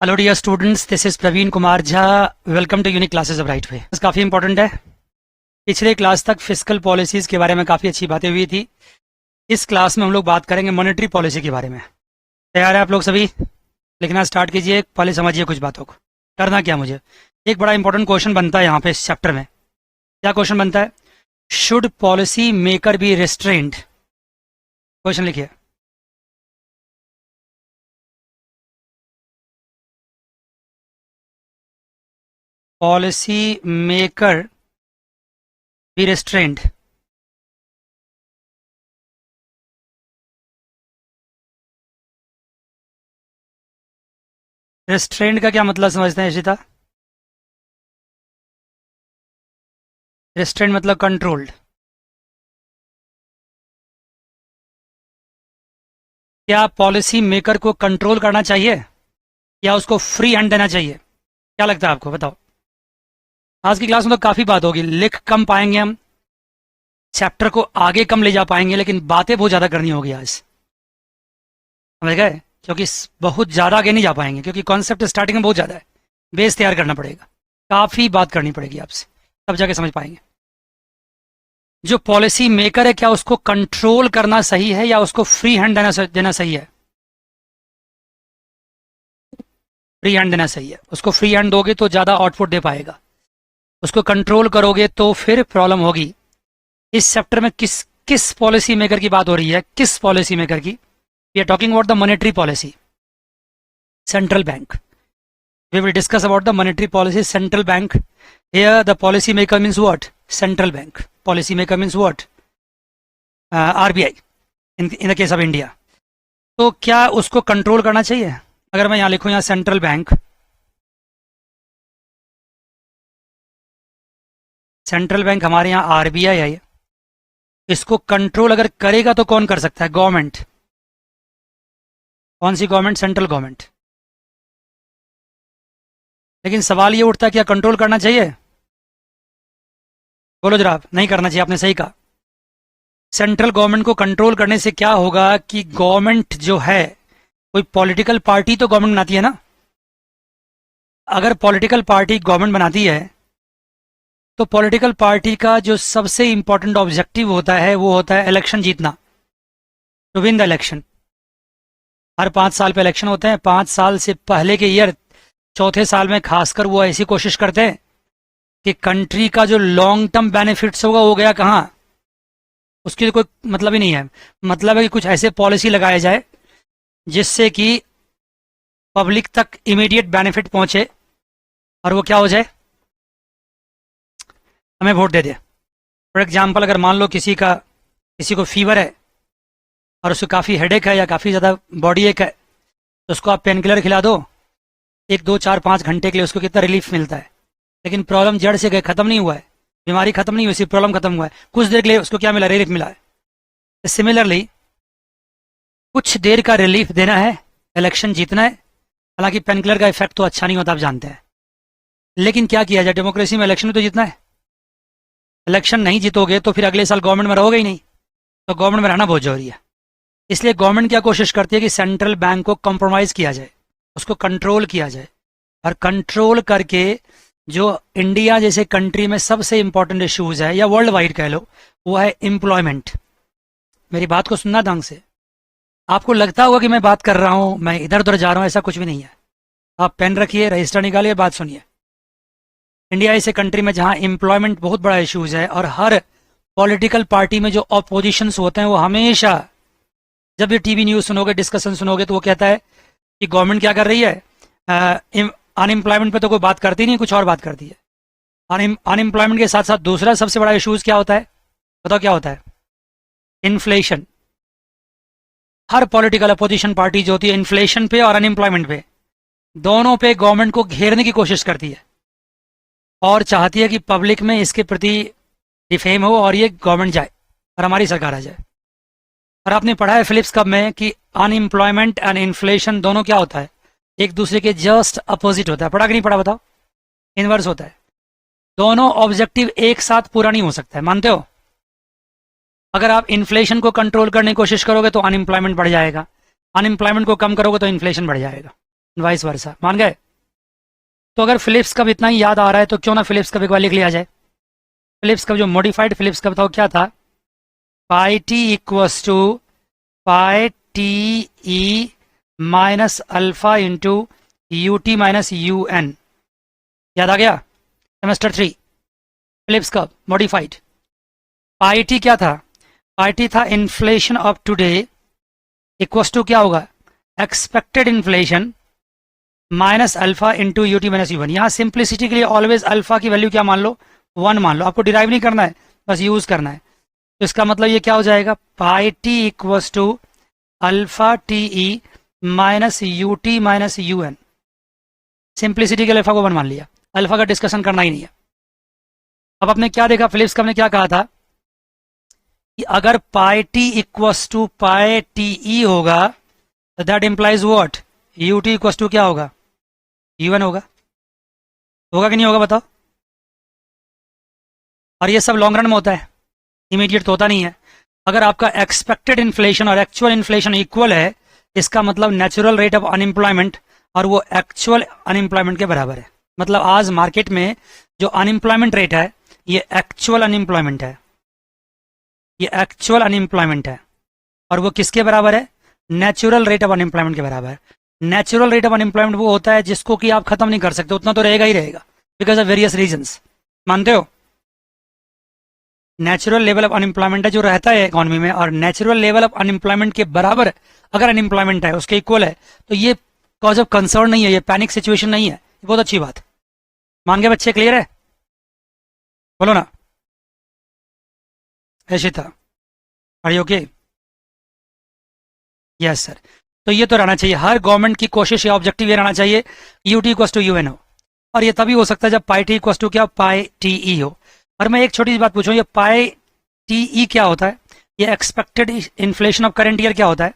Hello dear students, this is Praveen Kumar Jha. Welcome to unique classes of right way. काफ़ी important है। पिछले class तक fiscal policies के बारे में काफ़ी अच्छी बातें हुई थी। इस क्लास में हम लोग बात करेंगे मॉनेटरी पॉलिसी के बारे में। तैयार है आप लोग सभी? लिखना स्टार्ट कीजिए। पहले समझिए कुछ बातों को। करना क्या मुझे, एक बड़ा इंपॉर्टेंट क्वेश्चन बनता है यहाँ पे इस चैप्टर में। क्या क्वेश्चन बनता है? Should policy maker be restrained? Question लिखिए। Policy maker be restrained. Restrained का क्या मतलब समझते हैं इशिता? रिस्ट्रेंड मतलब कंट्रोल्ड। क्या पॉलिसी मेकर को कंट्रोल करना चाहिए या उसको फ्री हैंड देना चाहिए? क्या लगता है आपको, बताओ। आज की क्लास में तो काफी बात होगी, लिख कम पाएंगे हम, चैप्टर को आगे कम ले जा पाएंगे, लेकिन बातें बहुत ज्यादा करनी होगी आज, समझ गए? क्योंकि बहुत ज्यादा आगे नहीं जा पाएंगे, क्योंकि कॉन्सेप्ट स्टार्टिंग में बहुत ज्यादा है। बेस तैयार करना पड़ेगा, काफी बात करनी पड़ेगी आपसे, तब जाके समझ पाएंगे। जो पॉलिसी मेकर है, क्या उसको कंट्रोल करना सही है या उसको फ्री हैंड देना सही है? फ्री हैंड देना सही है। उसको फ्री हैंड दोगे तो ज्यादा आउटपुट दे पाएगा, उसको कंट्रोल करोगे तो फिर प्रॉब्लम होगी। इस चैप्टर में किस किस पॉलिसी मेकर की बात हो रही है? किस पॉलिसी मेकर की? We are talking about the monetary policy, central bank. We will discuss about the monetary policy, central bank. Here the policy maker means what? Central bank. Policy maker means what? RBI in the case of India. तो क्या उसको control करना चाहिए? अगर मैं यहाँ लिखूँ, यहाँ सेंट्रल बैंक, सेंट्रल बैंक हमारे यहाँ आरबीआई है, इसको कंट्रोल अगर करेगा तो कौन कर सकता है? गवर्नमेंट। कौन सी गवर्नमेंट? Central government. लेकिन सवाल ये उठता है, क्या कंट्रोल करना चाहिए? बोलो जरा। नहीं करना चाहिए, आपने सही कहा। सेंट्रल गवर्नमेंट को कंट्रोल करने से क्या होगा कि गवर्नमेंट जो है, कोई पॉलिटिकल पार्टी तो गवर्नमेंट बनाती है ना। अगर पॉलिटिकल पार्टी गवर्नमेंट बनाती है तो पॉलिटिकल पार्टी का जो सबसे इंपॉर्टेंट ऑब्जेक्टिव होता है वो होता है इलेक्शन जीतना, टू विन द इलेक्शन। हर 5 साल पे इलेक्शन होते हैं। 5 साल से पहले के ईयर, चौथे साल में खासकर, वो ऐसी कोशिश करते हैं कि कंट्री का जो लॉन्ग टर्म बेनिफिट्स होगा वो गया कहाँ, उसके लिए कोई मतलब ही नहीं है। मतलब है कि कुछ ऐसे पॉलिसी लगाया जाए जिससे कि पब्लिक तक इमीडिएट बेनिफिट पहुंचे और वो क्या हो जाए, हमें vote they they. For example, अगर मान लो किसी को फीवर है और उसको काफ़ी हेडेक है या काफ़ी ज़्यादा बॉडी एक है, तो उसको आप पेन किलर खिला दो, 1 2 4 5 घंटे के लिए उसको कितना रिलीफ मिलता है। लेकिन प्रॉब्लम जड़ से गए, खत्म नहीं हुआ है, बीमारी खत्म नहीं हुई, सिर्फ प्रॉब्लम खत्म हुआ है। कुछ देर के लिए उसको क्या मिला? रिलीफ मिला है। सिमिलरली कुछ देर का रिलीफ देना है, इलेक्शन जीतना है। हालांकि पेन किलर का इफेक्ट तो अच्छा नहीं होता, आप जानते हैं, लेकिन क्या किया जाए, डेमोक्रेसी में इलेक्शन में तो जीतना है। इलेक्शन नहीं जीतोगे तो फिर अगले साल गवर्नमेंट में रहोगे ही नहीं, तो गवर्नमेंट में रहना बहुत जरूरी है। इसलिए गवर्नमेंट क्या कोशिश करती है कि सेंट्रल बैंक को कंप्रोमाइज किया जाए, उसको कंट्रोल किया जाए। और कंट्रोल करके जो इंडिया जैसे कंट्री में सबसे इंपॉर्टेंट इश्यूज है, या वर्ल्ड वाइड कह लो, वो है एम्प्लॉयमेंट। मेरी बात को सुनना ढंग से। आपको लगता होगा कि मैं बात कर रहा हूं, मैं इधर उधर जा रहा हूं, ऐसा कुछ भी नहीं है। आप पेन रखिए, रजिस्टर निकालिए, बात सुनिए। इंडिया ऐसे कंट्री में जहां एम्प्लॉयमेंट बहुत बड़ा इश्यूज है, और हर पॉलिटिकल पार्टी में जो अपोजिशंस होते हैं वो हमेशा, जब भी टीवी न्यूज सुनोगे, डिस्कशन सुनोगे, तो वो कहता है कि गवर्नमेंट क्या कर रही है, अनएम्प्लॉयमेंट पे तो कोई बात करती नहीं, कुछ और बात करती है। अनएम्प्लॉयमेंट के साथ साथ दूसरा सबसे बड़ा इश्यूज क्या होता है? बताओ क्या होता है? इन्फ्लेशन। हर पॉलिटिकल अपोजिशन पार्टी जो होती है, इन्फ्लेशन पे और अनएम्प्लॉयमेंट पे, दोनों पे गवर्नमेंट को घेरने की कोशिश करती है और चाहती है कि पब्लिक में इसके प्रति डिफेम हो और ये गवर्नमेंट जाए और हमारी सरकार आ जाए। और आपने पढ़ा है फिलिप्स कप में कि अनएम्प्लॉयमेंट एंड इन्फ्लेशन दोनों क्या होता है? एक दूसरे के जस्ट अपोजिट होता है। पढ़ा कि नहीं पढ़ा, बताओ? इनवर्स होता है। दोनों ऑब्जेक्टिव एक साथ पूरा नहीं हो सकता है, मानते हो? अगर आप इन्फ्लेशन को कंट्रोल करने की कोशिश करोगे तो अनएम्प्लॉयमेंट बढ़ जाएगा, अनएम्प्लॉयमेंट को कम करोगे तो इन्फ्लेशन बढ़ जाएगा। वाइस वर्सा, मान गए? तो अगर फिलिप्स कप इतना ही याद आ रहा है तो क्यों ना फिलिप्स कप एक बार लिख लिया जाए। फिलिप्स कप जो मॉडिफाइड फिलिप्स कप था वो क्या था? Pi T equals to pi T E minus alpha into U T minus U N. याद आ गया? Semester 3 Phillips curve modified. Pi T क्या था? पाई टी था inflation of today equals to क्या होगा? Expected inflation minus alpha into U T minus U one. यहाँ simplicity के लिए ऑलवेज अल्फा की वैल्यू क्या मान लो? 1 मान लो। आपको डिराइव नहीं करना है, बस यूज करना है। तो इसका मतलब ये क्या हो जाएगा? Pi T equals to alpha T E minus U T minus U N. Simplicity के लिए अल्फा को 1 मान लिया, अल्फा का डिस्कशन करना ही नहीं है। अब आपने क्या देखा? फिलिप्स कप ने क्या कहा था कि अगर pi T equals to pi T E होगा तो that implies what? U T equals to क्या होगा? यू एन होगा। होगा कि नहीं होगा बताओ? और ये सब लॉन्ग रन में होता है, इमीडिएट तो होता नहीं है। अगर आपका एक्सपेक्टेड इन्फ्लेशन और एक्चुअल इन्फ्लेशन इक्वल है, इसका मतलब नेचुरल रेट ऑफ अनएम्प्लॉयमेंट और वो एक्चुअल अनएम्प्लॉयमेंट के बराबर है। मतलब आज मार्केट में जो अनएम्प्लॉयमेंट रेट है ये एक्चुअल अनएम्प्लॉयमेंट है, ये एक्चुअल अनएम्प्लॉयमेंट है। और वो किसके बराबर है? नेचुरल रेट ऑफ अनएम्प्लॉयमेंट के बराबर है। नेचुरल रेट ऑफ अनएम्प्लॉयमेंट वो होता है जिसको कि आप खत्म नहीं कर सकते, उतना तो रहेगा ही रहेगा, बिकॉज ऑफ वेरियस रीजंस। मानते हो? नेचुरल लेवल ऑफ अनएम्प्लॉयमेंट है जो रहता है इकोनॉमी में, और नेचुरल लेवल ऑफ अनएम्प्लॉयमेंट के बराबर अगर अनएम्प्लॉयमेंट है, उसके इक्वल है, तो ये कॉज ऑफ कंसर्न नहीं है, ये पैनिक सिचुएशन नहीं है। बहुत अच्छी बात। मान गए बच्चे? क्लियर है? बोलो ना Aishita, are you okay? Yes sir. तो ये तो रहना चाहिए, हर गवर्नमेंट की कोशिश या ऑब्जेक्टिव ये रहना चाहिए U T equals to U N हो। और ये तभी हो सकता है जब पाई टी इक्वस टू क्या? पाई टी ई हो। और मैं एक छोटी सी बात पूछूं, ये पाई टी ई क्या होता है? ये expected inflation of current year क्या होता है?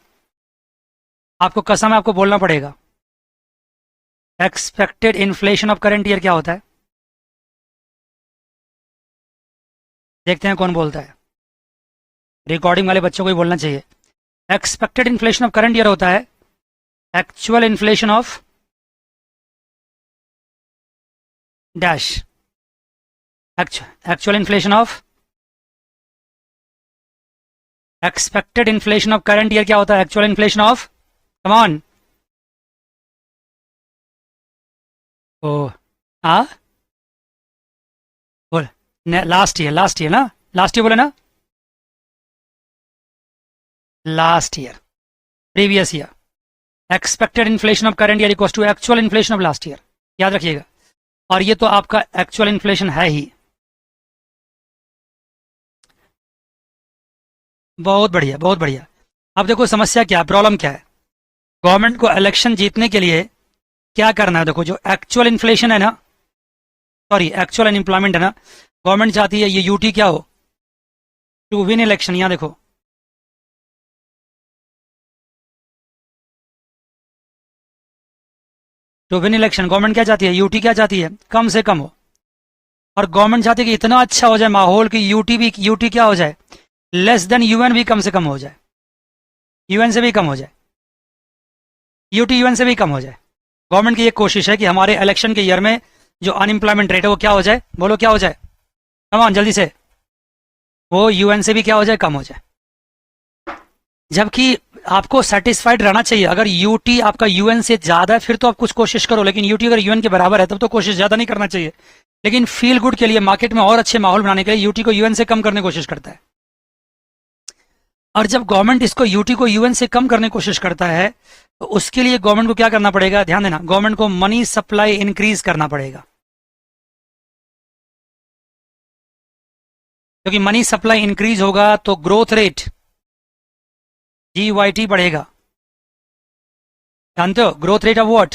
आपको कसम है, आपको बोलना पड़ेगा। Expected inflation of current year क्या होता है? देखते हैं कौन बोलता है। रिकॉर्डिंग वाले बच्चों को ही बोलना चाहिए। Expected inflation of current year होता है actual inflation of dash. Actual inflation of expected inflation of current year क्या होता है? Actual inflation of, come on. ओ हाँ बोल। लास्ट ईयर, लास्ट ईयर ना, लास्ट ईयर बोले ना, last year, previous year. Expected inflation of current year equals to actual inflation of last year. याद रखिएगा। और ये तो आपका एक्चुअल इन्फ्लेशन है ही। बहुत बढ़िया, बहुत बढ़िया। अब देखो समस्या क्या है, प्रॉब्लम क्या है। गवर्नमेंट को इलेक्शन जीतने के लिए क्या करना है? देखो जो एक्चुअल इन्फ्लेशन है ना, सॉरी एक्चुअल अनएम्प्लॉयमेंट है ना, गवर्नमेंट चाहती है ये यूटी क्या हो? To win election. यहां देखो, टू विन इलेक्शन गवर्नमेंट क्या चाहती है? यूटी क्या चाहती है? कम से कम हो। और गवर्नमेंट चाहती है कि इतना अच्छा हो जाए माहौल कि यूटी क्या हो जाए? लेस देन यूएन भी कम से कम हो जाए, यूएन से भी कम हो जाए, यूटी यूएन से भी कम हो जाए। गवर्नमेंट की ये कोशिश है कि हमारे इलेक्शन के ईयर में जो अनएम्प्लॉयमेंट रेट है वो क्या हो जाए? बोलो क्या हो जाए? कम ऑन जल्दी से। वो यूएन से भी क्या हो जाए? कम हो जाए। जबकि आपको सेटिस्फाइड रहना चाहिए। अगर यूटी आपका यूएन से ज्यादा है फिर तो आप कुछ कोशिश करो, लेकिन यूटी अगर यूएन के बराबर है तब तो कोशिश ज्यादा नहीं करना चाहिए। लेकिन फील गुड के लिए, मार्केट में और अच्छे माहौल बनाने के लिए यूटी को यूएन से कम करने की कोशिश करता है। और जब गवर्नमेंट इसको यूटी को यूएन से कम करने की कोशिश करता है तो उसके लिए गवर्नमेंट को क्या करना पड़ेगा? ध्यान देना, गवर्नमेंट को मनी सप्लाई इंक्रीज करना पड़ेगा। क्योंकि मनी सप्लाई इंक्रीज होगा तो ग्रोथ रेट जीवाईटी बढ़ेगा। जानते हो growth rate of what?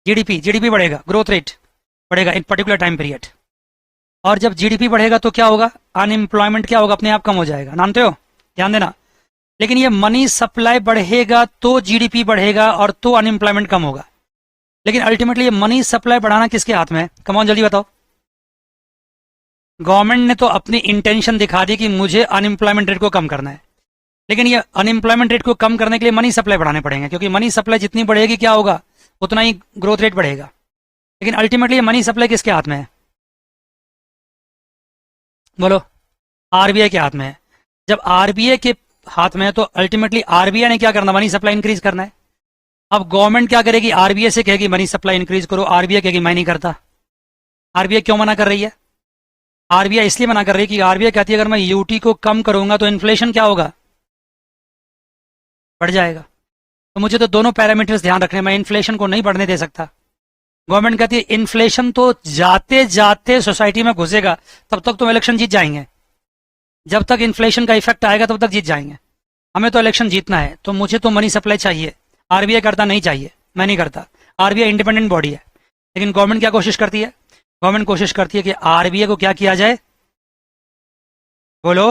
GDP. GDP बढ़ेगा, ग्रोथ रेट बढ़ेगा इन पर्टिकुलर टाइम पीरियड। और जब जीडीपी बढ़ेगा तो क्या होगा? अनएम्प्लॉयमेंट क्या होगा? अपने आप कम हो जाएगा। जानते हो? ध्यान देना। लेकिन ये मनी सप्लाई बढ़ेगा तो जीडीपी बढ़ेगा और तो अनएम्प्लॉयमेंट कम होगा। लेकिन अल्टीमेटली ये मनी सप्लाई बढ़ाना किसके हाथ में है? कम ऑन जल्दी बताओ। गवर्नमेंट ने तो अपनी इंटेंशन दिखा दी कि मुझे अनएम्प्लॉयमेंट रेट को कम करना है, लेकिन ये अनएम्प्लॉयमेंट रेट को कम करने के लिए मनी सप्लाई बढ़ाने पड़ेंगे, क्योंकि मनी सप्लाई जितनी बढ़ेगी क्या होगा, उतना ही ग्रोथ रेट बढ़ेगा। लेकिन अल्टीमेटली मनी सप्लाई किसके हाथ में है, बोलो? आरबीआई के हाथ में है। जब आरबीआई के हाथ में है तो अल्टीमेटली आरबीआई ने क्या करना, मनी सप्लाई इंक्रीज करना है। अब गवर्नमेंट क्या करेगी, आरबीआई से कहेगी मनी सप्लाई इंक्रीज करो, आरबीआई कहेगी मैं नहीं करता। आरबीआई क्यों मना कर रही है? आरबीआई इसलिए मना कर रही है कि आरबीआई कहती है अगर मैं यूटी को कम करूंगा तो इन्फ्लेशन क्या होगा, बढ़ जाएगा। तो मुझे तो दोनों पैरामीटर्स ध्यान रखने, मैं इन्फ्लेशन को नहीं बढ़ने दे सकता। गवर्नमेंट कहती है इन्फ्लेशन तो जाते जाते सोसाइटी में घुसेगा, तब तक तो इलेक्शन जीत जाएंगे। जब तक इन्फ्लेशन का इफेक्ट आएगा तब तक जीत जाएंगे। हमें तो इलेक्शन जीतना है, तो मुझे तो मनी सप्लाई चाहिए। आरबीआई करता नहीं चाहिए, मैं नहीं करता। आरबीआई इंडिपेंडेंट बॉडी है। लेकिन गवर्नमेंट क्या कोशिश करती है, गवर्नमेंट कोशिश करती है कि आरबीआई को क्या किया जाए, बोलो?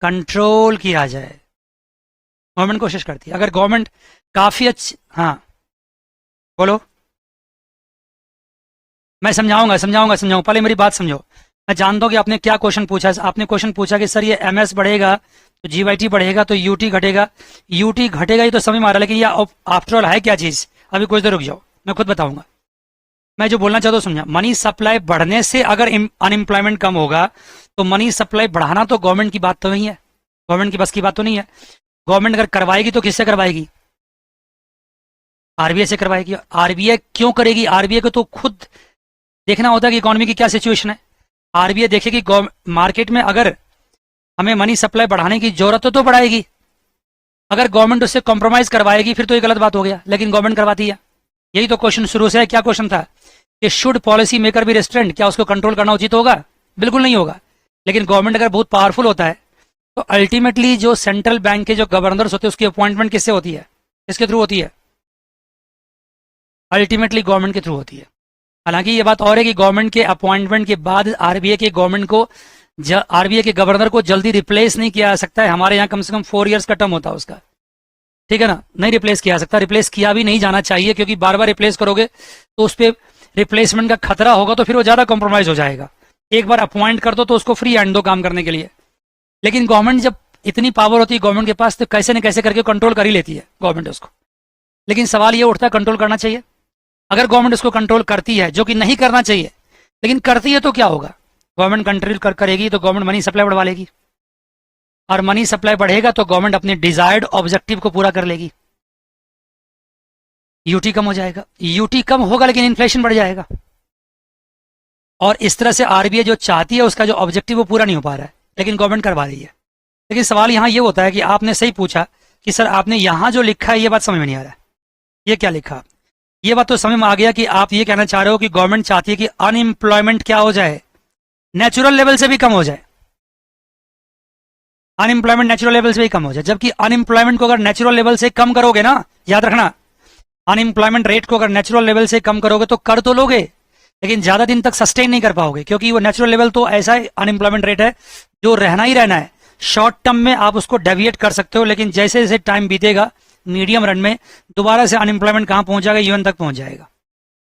कंट्रोल किया जाए। गवर्नमेंट कोशिश करती है। अगर गवर्नमेंट काफी अच्छी, हाँ बोलो, मैं समझाऊंगा समझाऊंगा समझाऊंगा, पहले मेरी बात समझो। मैं जानता हूं कि आपने क्या क्वेश्चन पूछा। आपने क्वेश्चन पूछा कि सर ये एमएस बढ़ेगा तो जीवाईटी बढ़ेगा तो यूटी घटेगा। यूटी घटेगा ही तो समझ में आ रहा है, लेकिन ये आफ्टरऑल है क्या चीज? अभी कुछ देर रुक जाओ, मैं खुद बताऊंगा। मैं जो बोलना चाहता हूँ समझा। मनी सप्लाई बढ़ने से अगर अनएम्प्लॉयमेंट कम होगा तो मनी सप्लाई बढ़ाना तो गवर्नमेंट की बात तो नहीं है, गवर्नमेंट की बस की बात तो नहीं है। गवर्नमेंट अगर करवाएगी तो किससे करवाएगी, आरबीआई से करवाएगी। आरबीआई क्यों करेगी, आरबीआई को तो खुद देखना होता है कि इकोनॉमी की क्या सिचुएशन है। आरबीआई देखेगी मार्केट में अगर हमें मनी सप्लाई बढ़ाने की जरूरत है तो बढ़ाएगी। अगर गवर्नमेंट उससे कॉम्प्रोमाइज करवाएगी फिर तो ये गलत बात हो गया, लेकिन गवर्नमेंट करवाती है। यही तो क्वेश्चन शुरू से है। क्या क्वेश्चन था कि शुड पॉलिसी मेकर भी रेस्ट्रेंट, क्या उसको कंट्रोल करना उचित होगा? बिल्कुल नहीं होगा। लेकिन गवर्नमेंट अगर बहुत पावरफुल होता है तो अल्टीमेटली जो सेंट्रल बैंक के जो गवर्नर्स होते हैं उसकी अपॉइंटमेंट किससे होती है, किसके थ्रू होती है? अल्टीमेटली गवर्नमेंट के थ्रू होती है। हालांकि ये बात और है कि गवर्नमेंट के अपॉइंटमेंट के बाद आरबीआई के गवर्नमेंट को आरबीआई के गवर्नर को जल्दी रिप्लेस नहीं किया जा सकता है। हमारे यहाँ कम से कम 4 इयर्स का टर्म होता है उसका, ठीक है ना? नहीं रिप्लेस किया जा सकता, रिप्लेस किया भी नहीं जाना चाहिए, क्योंकि बार बार रिप्लेस करोगे तो उस पर रिप्लेसमेंट का खतरा होगा, तो फिर वो ज्यादा कॉम्प्रोमाइज हो जाएगा। एक बार अपॉइंट कर दो तो उसको फ्री हैंड दो काम करने के लिए। लेकिन गवर्नमेंट जब इतनी पावर होती है गवर्नमेंट के पास, तो कैसे न कैसे करके कंट्रोल कर ही लेती है गवर्नमेंट उसको। लेकिन सवाल ये उठता है कंट्रोल करना चाहिए। अगर गवर्नमेंट उसको कंट्रोल करती है, जो कि नहीं करना चाहिए, लेकिन करती है, तो क्या होगा? गवर्नमेंट कंट्रोल करेगी तो गवर्नमेंट मनी सप्लाई बढ़वा लेगी, और मनी सप्लाई बढ़ेगा तो गवर्नमेंट अपने डिजायर्ड ऑब्जेक्टिव को पूरा कर लेगी। यूटी कम हो जाएगा, यूटी कम होगा लेकिन इन्फ्लेशन बढ़ जाएगा, और इस तरह से आरबीआई जो चाहती है उसका जो ऑब्जेक्टिव वो पूरा नहीं हो पा रहा है, लेकिन गवर्नमेंट करवा रही है। लेकिन सवाल यहाँ ये होता है कि आपने सही पूछा कि सर आपने यहाँ जो लिखा है ये बात समझ में नहीं आ रहा है, ये क्या लिखा? ये बात तो समझ में आ गया कि आप ये कहना चाह रहे हो कि गवर्नमेंट चाहती है कि अनएम्प्लॉयमेंट क्या हो जाए, नेचुरल लेवल से भी कम हो जाए। अनएम्प्लॉयमेंट नेचुरल लेवल से भी कम हो जाए, जबकि अनएम्प्लॉयमेंट को अगर नेचुरल लेवल से कम करोगे ना, याद रखना, अनएम्प्लॉयमेंट रेट को अगर नेचुरल लेवल से कम करोगे तो कर तो लोगे, लेकिन ज्यादा दिन तक सस्टेन नहीं कर पाओगे, क्योंकि वो नेचुरल लेवल तो ऐसा अनएम्प्लॉयमेंट रेट है जो रहना ही रहना है। शॉर्ट टर्म में आप उसको डेविएट कर सकते हो, लेकिन जैसे जैसे टाइम बीतेगा मीडियम रन में दोबारा से अनएम्प्लॉयमेंट कहाँ पहुंच जाएगा, यूएन तक पहुंच जाएगा।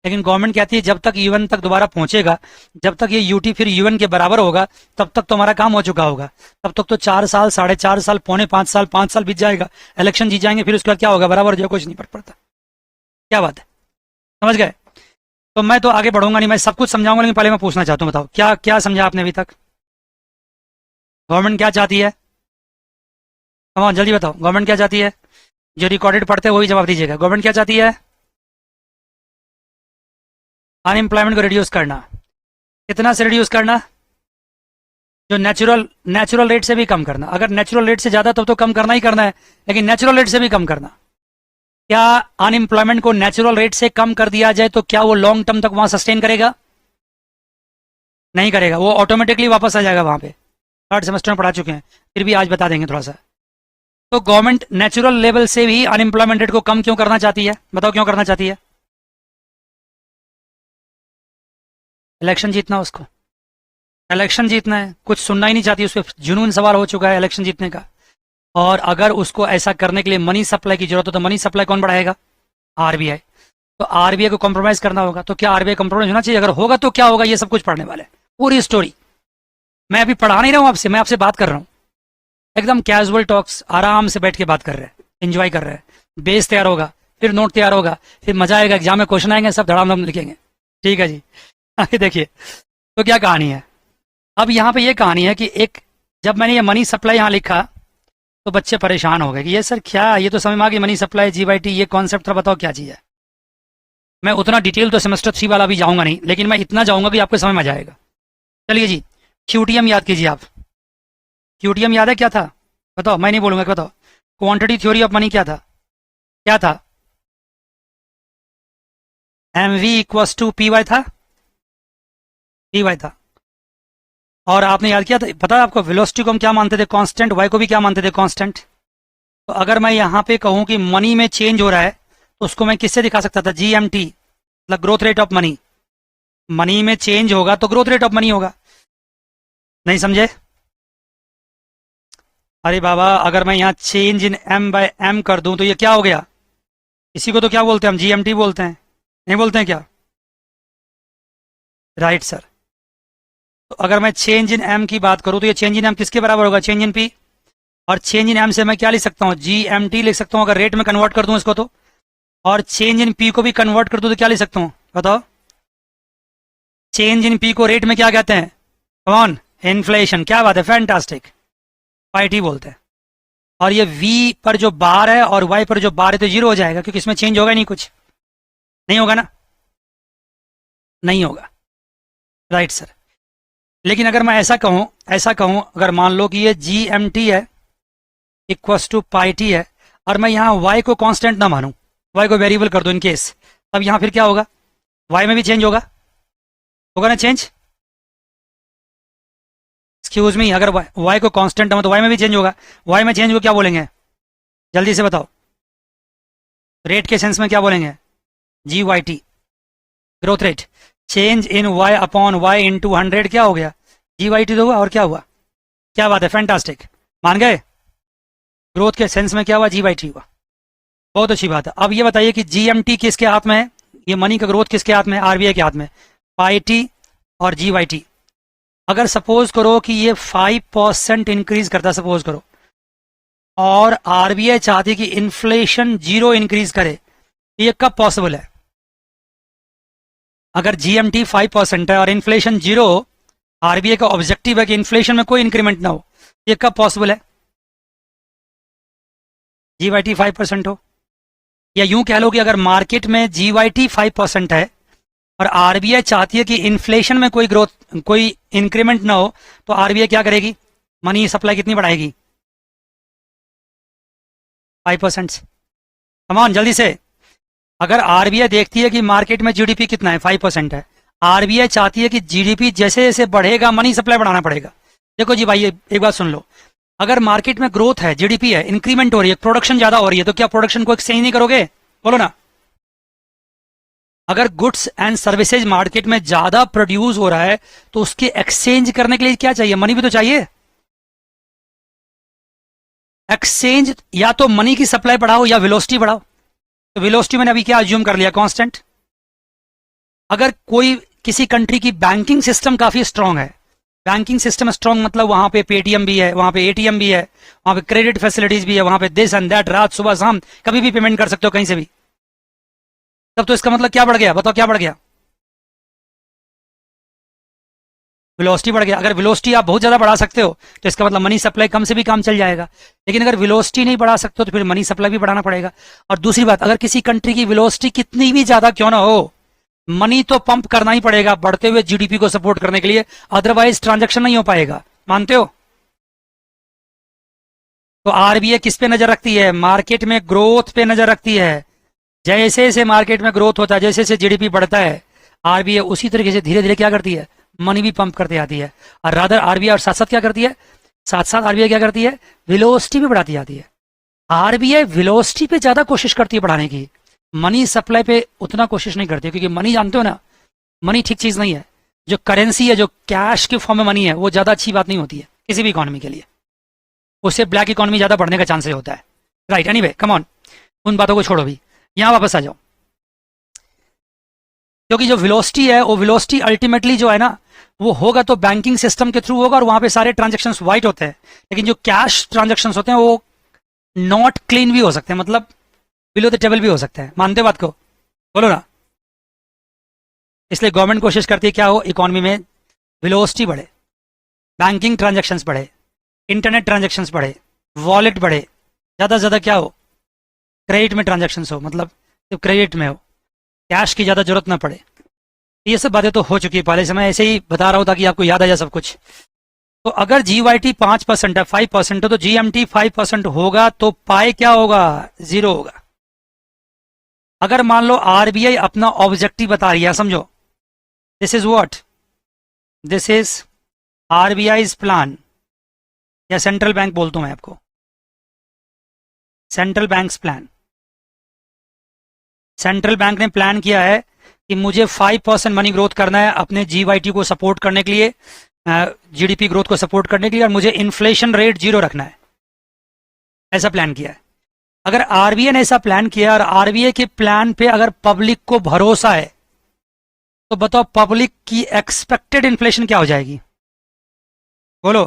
लेकिन गवर्नमेंट कहती है जब तक यूएन तक दोबारा पहुंचेगा, जब तक ये यूटी फिर यूएन के बराबर होगा, तब तक तो हमारा काम हो चुका होगा। तब तक तो 4 साल, 4.5 साल, 4.5 साल बीत जाएगा, इलेक्शन जीत जाएंगे, फिर उसके बाद क्या होगा, बराबर जो कुछ नहीं फर्क पड़ता। क्या बात है, समझ गए? तो मैं तो आगे बढ़ूंगा नहीं, मैं सब कुछ समझाऊंगा, लेकिन पहले मैं पूछना चाहता हूँ, बताओ क्या क्या समझा आपने अभी तक? गवर्नमेंट क्या चाहती है? कमाओ जल्दी बताओ, गवर्नमेंट क्या चाहती है? जो रिकॉर्डेड पढ़ते हैं वही जवाब दीजिएगा। गवर्नमेंट क्या चाहती है? अनएम्प्लॉयमेंट को रिड्यूस करना। कितना से रिड्यूस करना? जो नेचुरल रेट से भी कम करना। अगर नेचुरल रेट से ज्यादा तब तो कम करना ही करना है, लेकिन नेचुरल रेट से भी कम करना। क्या अनएम्प्लॉयमेंट को नेचुरल रेट से कम कर दिया जाए तो क्या वो लॉन्ग टर्म तक वहां सस्टेन करेगा? नहीं करेगा, वो ऑटोमेटिकली वापस आ जाएगा वहां पे। 3rd सेमेस्टर में पढ़ा चुके हैं, फिर भी आज बता देंगे थोड़ा सा। तो गवर्नमेंट नेचुरल लेवल से भी अनएम्प्लॉयमेंट रेट को कम क्यों करना चाहती है? बताओ क्यों करना चाहती है? इलेक्शन जीतना, उसको इलेक्शन जीतना है, कुछ सुनना ही नहीं चाहती, उस पर जुनून सवार हो चुका है इलेक्शन जीतने का। और अगर उसको ऐसा करने के लिए मनी सप्लाई की जरूरत हो तो मनी सप्लाई कौन बढ़ाएगा? आरबीआई। तो आरबीआई को कॉम्प्रोमाइज करना होगा, तो क्या आरबीआई कॉम्प्रोमाइज होना चाहिए? अगर होगा तो क्या होगा, ये सब कुछ पढ़ने वाले हैं, पूरी स्टोरी। मैं अभी पढ़ा नहीं रहा हूं आपसे, मैं आपसे बात कर रहा हूं। एकदम कैजुअल टॉक्स, आराम से बैठ के बात कर रहे हैं, एंजॉय कर रहे हैं, बेस तैयार होगा, फिर नोट तैयार होगा, फिर मजा आएगा, एग्जाम में क्वेश्चन आएंगे, सब धड़ाम लिखेंगे। ठीक है जी। आगे देखिए तो क्या कहानी है। अब यहाँ पे ये कहानी है कि एक, जब मैंने ये मनी सप्लाई यहाँ लिखा तो बच्चे परेशान हो गए कि ये सर क्या, ये तो समझ में आ गई मनी सप्लाई GYT, ये कॉन्सेप्ट, थोड़ा बताओ क्या चीज़ है। मैं उतना डिटेल तो सेमेस्टर 3 वाला भी जाऊंगा नहीं, लेकिन मैं इतना जाऊंगा कि आपको समझ में आ जाएगा। चलिए जी, QTM याद कीजिए आप। QTM याद है क्या था? बताओ, मैं नहीं बोलूंगा, बताओ। क्वांटिटी थ्योरी ऑफ मनी क्या था? क्या था? MV इक्वस टू PY था, PY था। और आपने याद किया था, पता है आपको वेलोसिटी को हम क्या मानते थे? कांस्टेंट। Y को भी क्या मानते थे? कांस्टेंट। तो अगर मैं यहाँ पे कहूँ कि मनी में चेंज हो रहा है तो उसको मैं किससे दिखा सकता था? GMT, मतलब growth rate of money. Money में चेंज होगा तो ग्रोथ रेट ऑफ मनी होगा। नहीं समझे? अरे बाबा, अगर मैं यहाँ चेंज इन M/M कर दूं तो ये क्या हो गया? इसी को तो क्या बोलते हैं हम? GMT बोलते हैं, नहीं बोलते हैं क्या? Right sir. तो अगर मैं चेंज इन M की बात करूं तो ये चेंज इन M किसके बराबर होगा? Change in P। और चेंज इन M से मैं क्या लिख सकता हूँ? GMT लिख सकता हूँ अगर रेट में कन्वर्ट कर दूं इसको तो। और चेंज इन P को भी कन्वर्ट कर दूं तो क्या लिख सकता हूँ? बताओ। चेंज इन P को रेट में क्या कहते हैं? कौन? इन्फ्लेशन। क्या बात है, फैंटास्टिक। YT बोलते हैं। और ये V पर जो बार है और Y पर जो बार है तो जीरो हो जाएगा, क्योंकि इसमें चेंज होगा नहीं कुछ। नहीं होगा ना? नहीं होगा। Right sir. लेकिन अगर मैं ऐसा कहूं, अगर मान लो कि ये GMT है इक्वस टू पाई टी है, और मैं यहाँ Y को कांस्टेंट ना मानूं, Y को वेरिएबल कर दो इन केस, तब यहाँ फिर क्या होगा? Y में भी चेंज होगा, होगा ना चेंज? एक्सक्यूज मी, अगर Y को कांस्टेंट ना तो Y में भी चेंज होगा। Y में चेंज को क्या बोलेंगे? जल्दी से बताओ। रेट के सेंस में क्या बोलेंगे? GYT, growth rate. Change in Y upon Y into 100 क्या हो गया? GYT तो हुआ, और क्या हुआ? क्या बात है, फैंटास्टिक। मान गए? ग्रोथ के सेंस में क्या हुआ? GYT हुआ। बहुत अच्छी बात है। अब ये बताइए कि GMT किसके हाथ में है? ये मनी का ग्रोथ किसके हाथ में? RBI के हाथ में। पाई टी और GYT। अगर सपोज करो कि ये 5% इंक्रीज करता, सपोज करो, और RBI चाहती कि इन्फ्लेशन 0 इंक्रीज करे, तो ये कब पॉसिबल है? अगर GMT 5% है और इन्फ्लेशन 0, RBI का ऑब्जेक्टिव है कि इन्फ्लेशन में कोई इंक्रीमेंट ना हो, ये कब पॉसिबल है? GYT 5% हो। या यूं कह लो कि अगर मार्केट में GYT 5% है और RBI चाहती है कि इन्फ्लेशन में कोई ग्रोथ, कोई इंक्रीमेंट ना हो, तो RBI क्या करेगी? मनी सप्लाई कितनी बढ़ाएगी? 5%। कमान जल्दी से। अगर RBI देखती है कि मार्केट में GDP कितना है? 5% है। RBI चाहती है कि GDP जैसे जैसे बढ़ेगा मनी सप्लाई बढ़ाना पड़ेगा। देखो जी भाई, एक बात सुन लो, अगर मार्केट में ग्रोथ है, GDP है, इंक्रीमेंट हो रही है, प्रोडक्शन ज्यादा हो रही है, तो क्या प्रोडक्शन को एक्सचेंज नहीं करोगे? बोलो ना। अगर गुड्स एंड सर्विसेज मार्केट में ज्यादा प्रोड्यूस हो रहा है तो उसके एक्सचेंज करने के लिए क्या चाहिए? मनी भी तो चाहिए। एक्सचेंज, या तो मनी की सप्लाई बढ़ाओ या वेलोसिटी बढ़ाओ। तो वेलोसिटी मैंने अभी क्या अज्यूम कर लिया? कांस्टेंट। अगर कोई किसी कंट्री की बैंकिंग सिस्टम काफी स्ट्रांग है, बैंकिंग सिस्टम स्ट्रांग मतलब वहां पे पेटीएम भी है, वहां पे ATM भी है, वहां पे क्रेडिट फैसिलिटीज भी है, वहां पे दिस एंड दैट, रात सुबह शाम कभी भी पेमेंट कर सकते हो कहीं से भी, तब तो इसका मतलब क्या बढ़ गया? बताओ क्या बढ़ गया? वेलोसिटी बढ़ गया। अगर वेलोसिटी आप बहुत ज्यादा बढ़ा सकते हो तो इसका मतलब मनी सप्लाई कम से भी काम चल जाएगा। लेकिन अगर वेलोसिटी नहीं बढ़ा सकते हो तो फिर मनी सप्लाई भी बढ़ाना पड़ेगा। और दूसरी बात, अगर किसी कंट्री की वेलोसिटी कितनी भी ज्यादा क्यों ना हो, मनी तो पंप करना ही पड़ेगा बढ़ते हुए GDP को सपोर्ट करने के लिए, अदरवाइज ट्रांजैक्शन नहीं हो पाएगा। मानते हो? तो RBI किस पे नजर रखती है? मार्केट में ग्रोथ पे नजर रखती है। जैसे जैसे मार्केट में ग्रोथ होता है, जैसे जैसे GDP बढ़ता है, RBI उसी तरीके से धीरे धीरे क्या करती है? मनी भी पंप करते आती है। और रादर RBI और साथ साथ क्या करती है? साथ साथ RBI क्या करती है? वेलोसिटी भी बढ़ाती जाती है। RBI वेलोसिटी पे ज्यादा कोशिश करती है बढ़ाने की, मनी सप्लाई पे उतना कोशिश नहीं करती, क्योंकि मनी जानते हो ना, मनी ठीक चीज नहीं है। जो करेंसी है, जो कैश के फॉर्म में मनी है, वो ज्यादा अच्छी बात नहीं होती है किसी भी इकोनॉमी के लिए। उससे ब्लैक इकोनॉमी ज्यादा बढ़ने का चांसेस होता है। राइट, एनीवे कम ऑन, उन बातों को छोड़ो भी, यहां वापस आ जाओ। क्योंकि जो वेलोसिटी है, वो वेलोसिटी अल्टीमेटली जो है ना, वो होगा तो बैंकिंग सिस्टम के थ्रू होगा और वहां पे सारे ट्रांजेक्शन्स वाइट होते हैं, लेकिन जो कैश ट्रांजेक्शन्स होते हैं वो नॉट क्लीन भी हो सकते हैं, मतलब बिलो द टेबल भी हो सकते हैं। मानते हो बात को? बोलो ना। इसलिए गवर्नमेंट कोशिश करती है क्या हो, इकोनॉमी में वेलोसिटी बढ़े, बैंकिंग ट्रांजेक्शन्स बढ़े, इंटरनेट ट्रांजेक्शन्स बढ़े, वॉलेट बढ़े, ज़्यादा से ज़्यादा क्या हो, क्रेडिट में ट्रांजेक्शन्स हो, मतलब सिर्फ क्रेडिट में हो, कैश की ज़्यादा जरूरत ना पड़े। ये सब बातें तो हो चुकी है पहले से, मैं ऐसे ही बता रहा हूँ ताकि आपको याद आ जाए सब कुछ। तो अगर GYT 5% है, 5% है, तो GMT 5% होगा तो पाई क्या होगा, 0 होगा। अगर मान लो RBI अपना ऑब्जेक्टिव बता रही है, समझो, this is what, this is RBI's plan, या सेंट्रल बैंक बोलता हूं मैं आपको, central banks plan. Central bank ने प्लान किया है कि मुझे 5% मनी ग्रोथ करना है अपने GYT को सपोर्ट करने के लिए, GDP ग्रोथ को सपोर्ट करने के लिए, और मुझे इन्फ्लेशन रेट 0 रखना है। ऐसा प्लान किया है। अगर RBI ने ऐसा प्लान किया और RBI के प्लान पे अगर पब्लिक को भरोसा है, तो बताओ पब्लिक की एक्सपेक्टेड इन्फ्लेशन क्या हो जाएगी? बोलो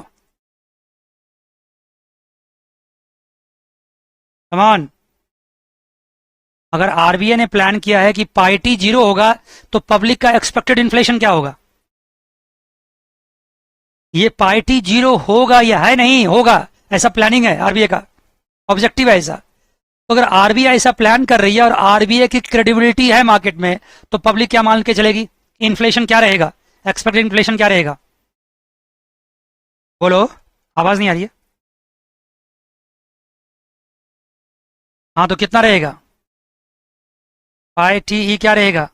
कमान। अगर RBI ने प्लान किया है कि पार्टी 0 होगा, तो पब्लिक का एक्सपेक्टेड इन्फ्लेशन क्या होगा? ये पार्टी 0 होगा या है नहीं होगा, ऐसा प्लानिंग है RBI का, ऑब्जेक्टिव है ऐसा। तो अगर RBI ऐसा प्लान कर रही है और RBI की क्रेडिबिलिटी है मार्केट में, तो पब्लिक क्या मान के चलेगी, इन्फ्लेशन क्या रहेगा, एक्सपेक्टेड इन्फ्लेशन क्या रहेगा? बोलो, आवाज नहीं आ रही है। हाँ तो कितना रहेगा, पाई क्या रहेगा,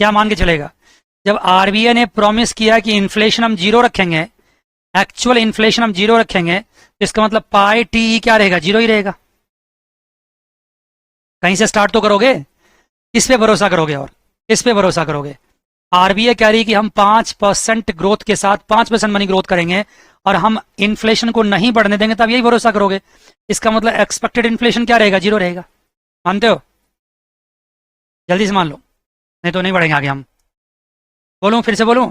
क्या मान के चलेगा? जब RBI ने प्रॉमिस किया कि इन्फ्लेशन हम 0 रखेंगे, एक्चुअल इन्फ्लेशन हम 0 रखेंगे, तो इसका मतलब पाई क्या रहेगा, 0 ही रहेगा। कहीं से स्टार्ट तो करोगे, किस पे भरोसा करोगे और किस पे भरोसा करोगे? RBI कह रही है कि हम 5% ग्रोथ के साथ 5% मनी ग्रोथ करेंगे और हम इन्फ्लेशन को नहीं बढ़ने देंगे, तब यही भरोसा करोगे। इसका मतलब एक्सपेक्टेड इन्फ्लेशन क्या रहेगा, 0 रहेगा। मानते हो? जल्दी से मान लो, नहीं तो नहीं बढ़ेंगे आगे हम। बोलूं, फिर से बोलूं?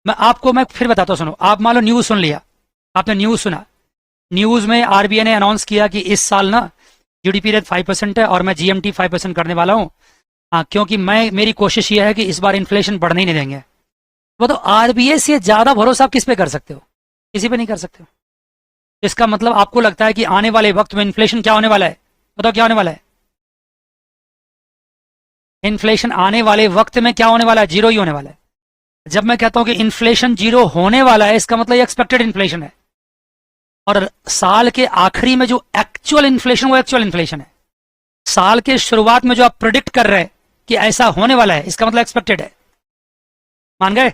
मैं फिर बताता हूं, सुनो। आप मान लो न्यूज सुन लिया, आपने न्यूज सुना, न्यूज में RBI ने अनाउंस किया कि इस साल ना GDP रेट 5% है और मैं GMT 5% करने वाला हूं। हाँ, क्योंकि मेरी कोशिश ये है कि इस बार इन्फ्लेशन बढ़ने ही नहीं देंगे। वो तो RBI से ज्यादा भरोसा आप किस पे कर सकते हो? किसी पे नहीं कर सकते हो। इसका मतलब आपको लगता है कि आने वाले वक्त में इन्फ्लेशन क्या होने वाला है? बताओ क्या होने वाला है? इन्फ्लेशन आने वाले वक्त में क्या होने वाला है, 0 ही होने वाला है। जब मैं कहता हूं कि इन्फ्लेशन 0 होने वाला है, इसका मतलब एक्सपेक्टेड इन्फ्लेशन है। और साल के आखिरी में जो एक्चुअल इन्फ्लेशन, वो एक्चुअल इन्फ्लेशन है। साल के शुरुआत में जो आप प्रिडिक्ट कर रहे हैं कि ऐसा होने वाला है, इसका मतलब एक्सपेक्टेड है। मान गए?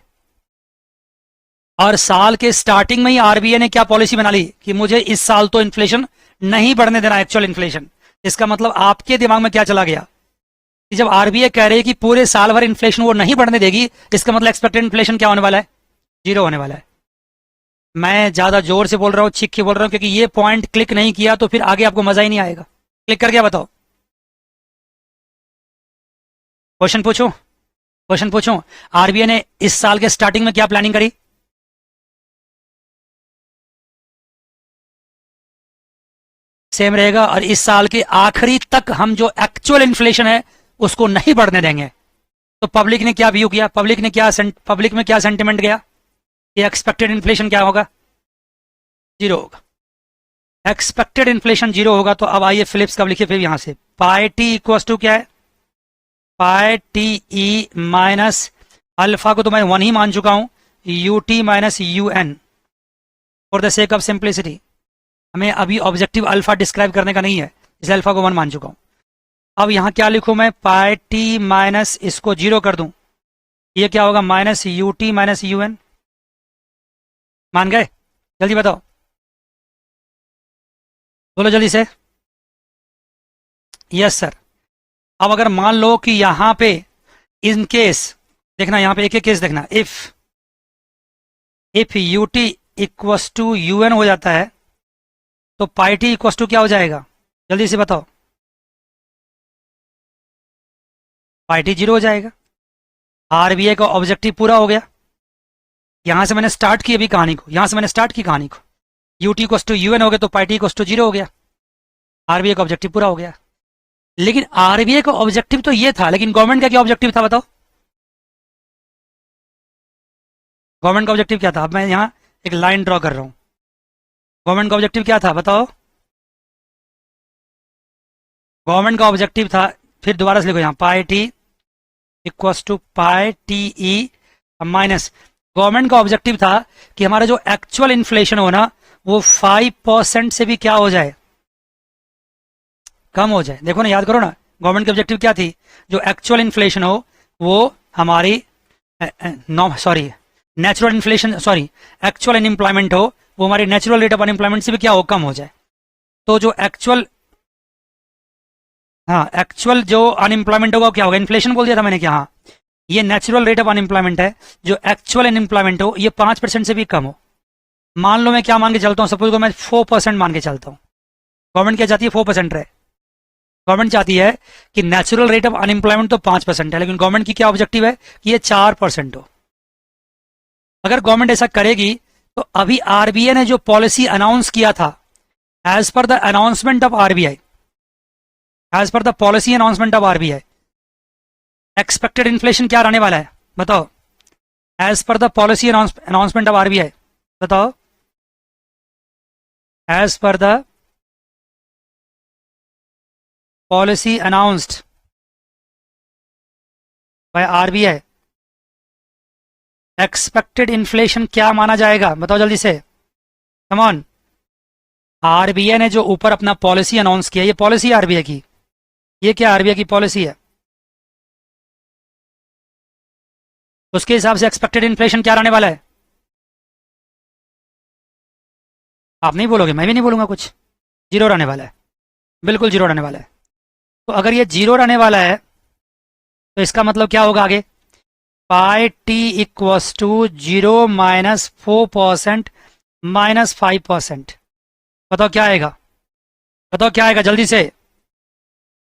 और साल के स्टार्टिंग में ही RBI ने क्या पॉलिसी बना ली कि मुझे इस साल तो इन्फ्लेशन नहीं बढ़ने देना, एक्चुअल इन्फ्लेशन। इसका मतलब आपके दिमाग में क्या चला गया कि जब RBI कह रही है कि पूरे साल भर इन्फ्लेशन वो नहीं बढ़ने देगी, इसका मतलब एक्सपेक्टेड इन्फ्लेशन क्या होने वाला है, 0 होने वाला है। मैं ज्यादा जोर से बोल रहा हूँ, चीख के बोल रहा हूँ, क्योंकि ये पॉइंट क्लिक नहीं किया तो फिर आगे आपको मजा ही नहीं आएगा। क्लिक कर क्या, बताओ। क्वेश्चन पूछूं? क्वेश्चन पूछूं? RBI ने इस साल के स्टार्टिंग में क्या प्लानिंग करी? सेम रहेगा। और इस साल के आखिरी तक हम जो एक्चुअल इन्फ्लेशन है उसको नहीं बढ़ने देंगे। तो पब्लिक ने क्या व्यू किया, पब्लिक में क्या सेंटिमेंट गया कि एक्सपेक्टेड इन्फ्लेशन क्या होगा, 0 होगा। एक्सपेक्टेड इन्फ्लेशन 0 होगा। तो अब आइए फिलिप्स कब लिखिए फिर यहां से, पाई टी इक्वल टू क्या है, पाई टी ई माइनस अल्फा को तो मैं 1 ही मान चुका हूं, UT minus UN, for the sake of simplicity. हमें अभी ऑब्जेक्टिव अल्फा डिस्क्राइब करने का नहीं है, इसलिए अल्फा को 1 मान चुका हूं। अब यहां क्या लिखूं मैं, पाई टी माइनस इसको 0 कर दूं, ये क्या होगा, माइनस UT माइनस UN। मान गए? जल्दी बताओ, बोलो जल्दी से। Yes sir. अब अगर मान लो कि यहां पे इन केस, देखना यहां पे एक एक केस देखना, if UT equals to UN हो जाता है, तो पाई टी इक्वस टू क्या हो जाएगा, जल्दी से बताओ। पाई टी 0 हो जाएगा। RBI का ऑब्जेक्टिव पूरा हो गया। यहां से मैंने स्टार्ट की अभी कहानी को, यहां से मैंने स्टार्ट की कहानी को। यूटी कोस टू यूएन हो गया तो पाई टी कोस टू 0 हो गया, आरबीआई का ऑब्जेक्टिव पूरा हो गया। लेकिन आरबीआई का ऑब्जेक्टिव तो ये था, लेकिन गवर्नमेंट का क्या ऑब्जेक्टिव था बताओ? गवर्नमेंट का ऑब्जेक्टिव क्या था? अब मैं यहाँ एक लाइन ड्रॉ कर रहा हूँ। गवर्नमेंट का ऑब्जेक्टिव क्या था बताओ? गवर्नमेंट का ऑब्जेक्टिव था, फिर दोबारा से लिखो यहाँ, pi T equals to pi T E minus, government का ऑब्जेक्टिव था कि हमारा जो एक्चुअल इन्फ्लेशन हो ना वो 5% से भी क्या हो जाए, कम हो जाए। देखो ना, याद करो ना, गवर्नमेंट की ऑब्जेक्टिव क्या थी? जो एक्चुअल इन्फ्लेशन हो वो हमारी नेचुरल इन्फ्लेशन, एक्चुअल अनएम्प्लॉयमेंट हो वो हमारी नेचुरल रेट ऑफ अनएम्प्लॉयमेंट से भी क्या हो, कम हो जाए। तो जो एक्चुअल जो अनएम्प्लॉयमेंट होगा क्या होगा? इन्फ्लेशन बोल दिया था मैंने क्या? हाँ, ये नेचुरल रेट ऑफ अनएम्प्लॉयमेंट है। जो एक्चुअल अनएम्प्लॉयमेंट हो ये 5% से भी कम हो। मान लो मैं क्या मान के चलता हूँ, सपोज को मैं 4% मान के चलता हूँ। गवर्नमेंट क्या चाहती है? 4% रहे। गवर्नमेंट चाहती है कि नेचुरल रेट ऑफ अनएम्प्लॉयमेंट तो 5% है, लेकिन गवर्नमेंट की क्या ऑब्जेक्टिव है कि ये 4% हो। अगर गवर्नमेंट ऐसा करेगी तो अभी आरबीआई ने जो पॉलिसी अनाउंस किया था, as per the announcement of RBI, as per the policy announcement of RBI, expected inflation क्या रहने वाला है बताओ? As per the policy announcement of RBI बताओ, as per the policy announced by RBI, expected inflation क्या माना जाएगा बताओ जल्दी से, कम ऑन। आरबीआई ने जो ऊपर अपना पॉलिसी अनाउंस किया, ये पॉलिसी आरबीआई की, ये क्या आरबीआई की पॉलिसी है, उसके हिसाब से एक्सपेक्टेड इन्फ्लेशन क्या रहने वाला है? आप नहीं बोलोगे, मैं भी नहीं बोलूंगा, कुछ 0 रहने वाला है, बिल्कुल 0 रहने वाला है। तो अगर ये 0 रहने वाला है तो इसका मतलब क्या होगा आगे? Pi T equals to 0 minus 4% minus 5%। बताओ क्या आएगा, बताओ क्या आएगा जल्दी से?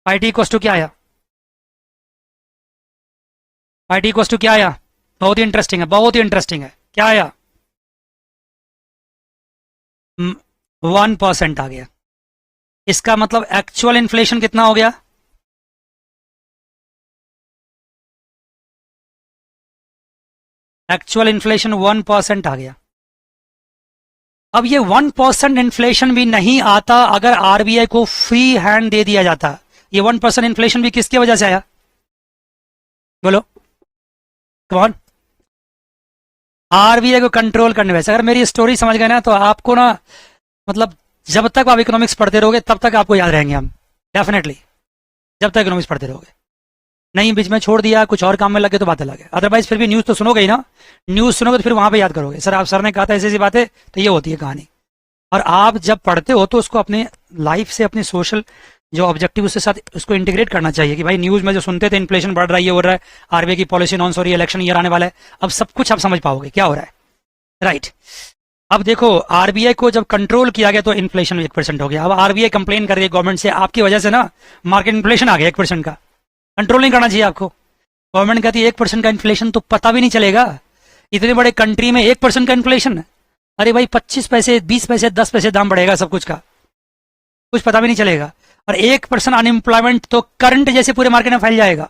पाई टी इक्वस टू क्या आया? पाई टी इक्वस टू क्या आया? बहुत ही इंटरेस्टिंग है, बहुत ही इंटरेस्टिंग है। क्या आया? 1% आ गया। इसका मतलब एक्चुअल इन्फ्लेशन कितना हो गया? एक्चुअल इन्फ्लेशन 1% आ गया। अब ये 1% इन्फ्लेशन भी नहीं आता अगर आरबीआई को फ्री हैंड दे दिया जाता। ये 1% इन्फ्लेशन भी किसकी वजह से आया बोलो, कौन? आरबीआई को कंट्रोल करने वैसे। अगर मेरी स्टोरी समझ गए ना तो आपको ना, मतलब जब तक आप इकोनॉमिक्स पढ़ते रहोगे तब तक आपको याद रहेंगे हम, डेफिनेटली, जब तक इकोनॉमिक्स पढ़ते रहोगे। नहीं बीच में छोड़ दिया, कुछ और काम में लगे तो बात अलग है, अदरवाइज फिर भी न्यूज़ तो सुनोगे ही ना। न्यूज़ सुनोगे तो फिर वहां पे याद करोगे, सर आप, सर ने कहा था ऐसी ऐसी बातें, तो ये होती है कहानी। और आप जब पढ़ते हो तो उसको अपने लाइफ से, अपने सोशल जो ऑब्जेक्टिव उसके साथ उसको इंटीग्रेट करना चाहिए कि भाई न्यूज़ में जो सुनते थे इन्फ्लेशन बढ़ रहा है, ये हो रहा है, आरबीआई की पॉलिसी अनाउंस हो रही है, इलेक्शन ईयर आने वाला है, अब सब कुछ आप समझ पाओगे क्या हो रहा है, राइट। अब देखो आरबीआई को जब कंट्रोल किया गया तो इन्फ्लेशन 1% हो गया। अब आरबीआई कंप्लेन कर रही है गवर्नमेंट से, आपकी वजह से ना मार्केट इन्फ्लेशन आ गया 1% का, कंट्रोल नहीं करना चाहिए आपको। गवर्नमेंट कहती है 1% का इन्फ्लेशन तो पता भी नहीं चलेगा, इतने बड़े कंट्री में 1% का इन्फ्लेशन, अरे भाई 25 पैसे 20 पैसे 10 पैसे दाम बढ़ेगा सब कुछ का, कुछ पता भी नहीं चलेगा। और 1% अनएम्प्लॉयमेंट तो करंट जैसे पूरे मार्केट में फैल जाएगा,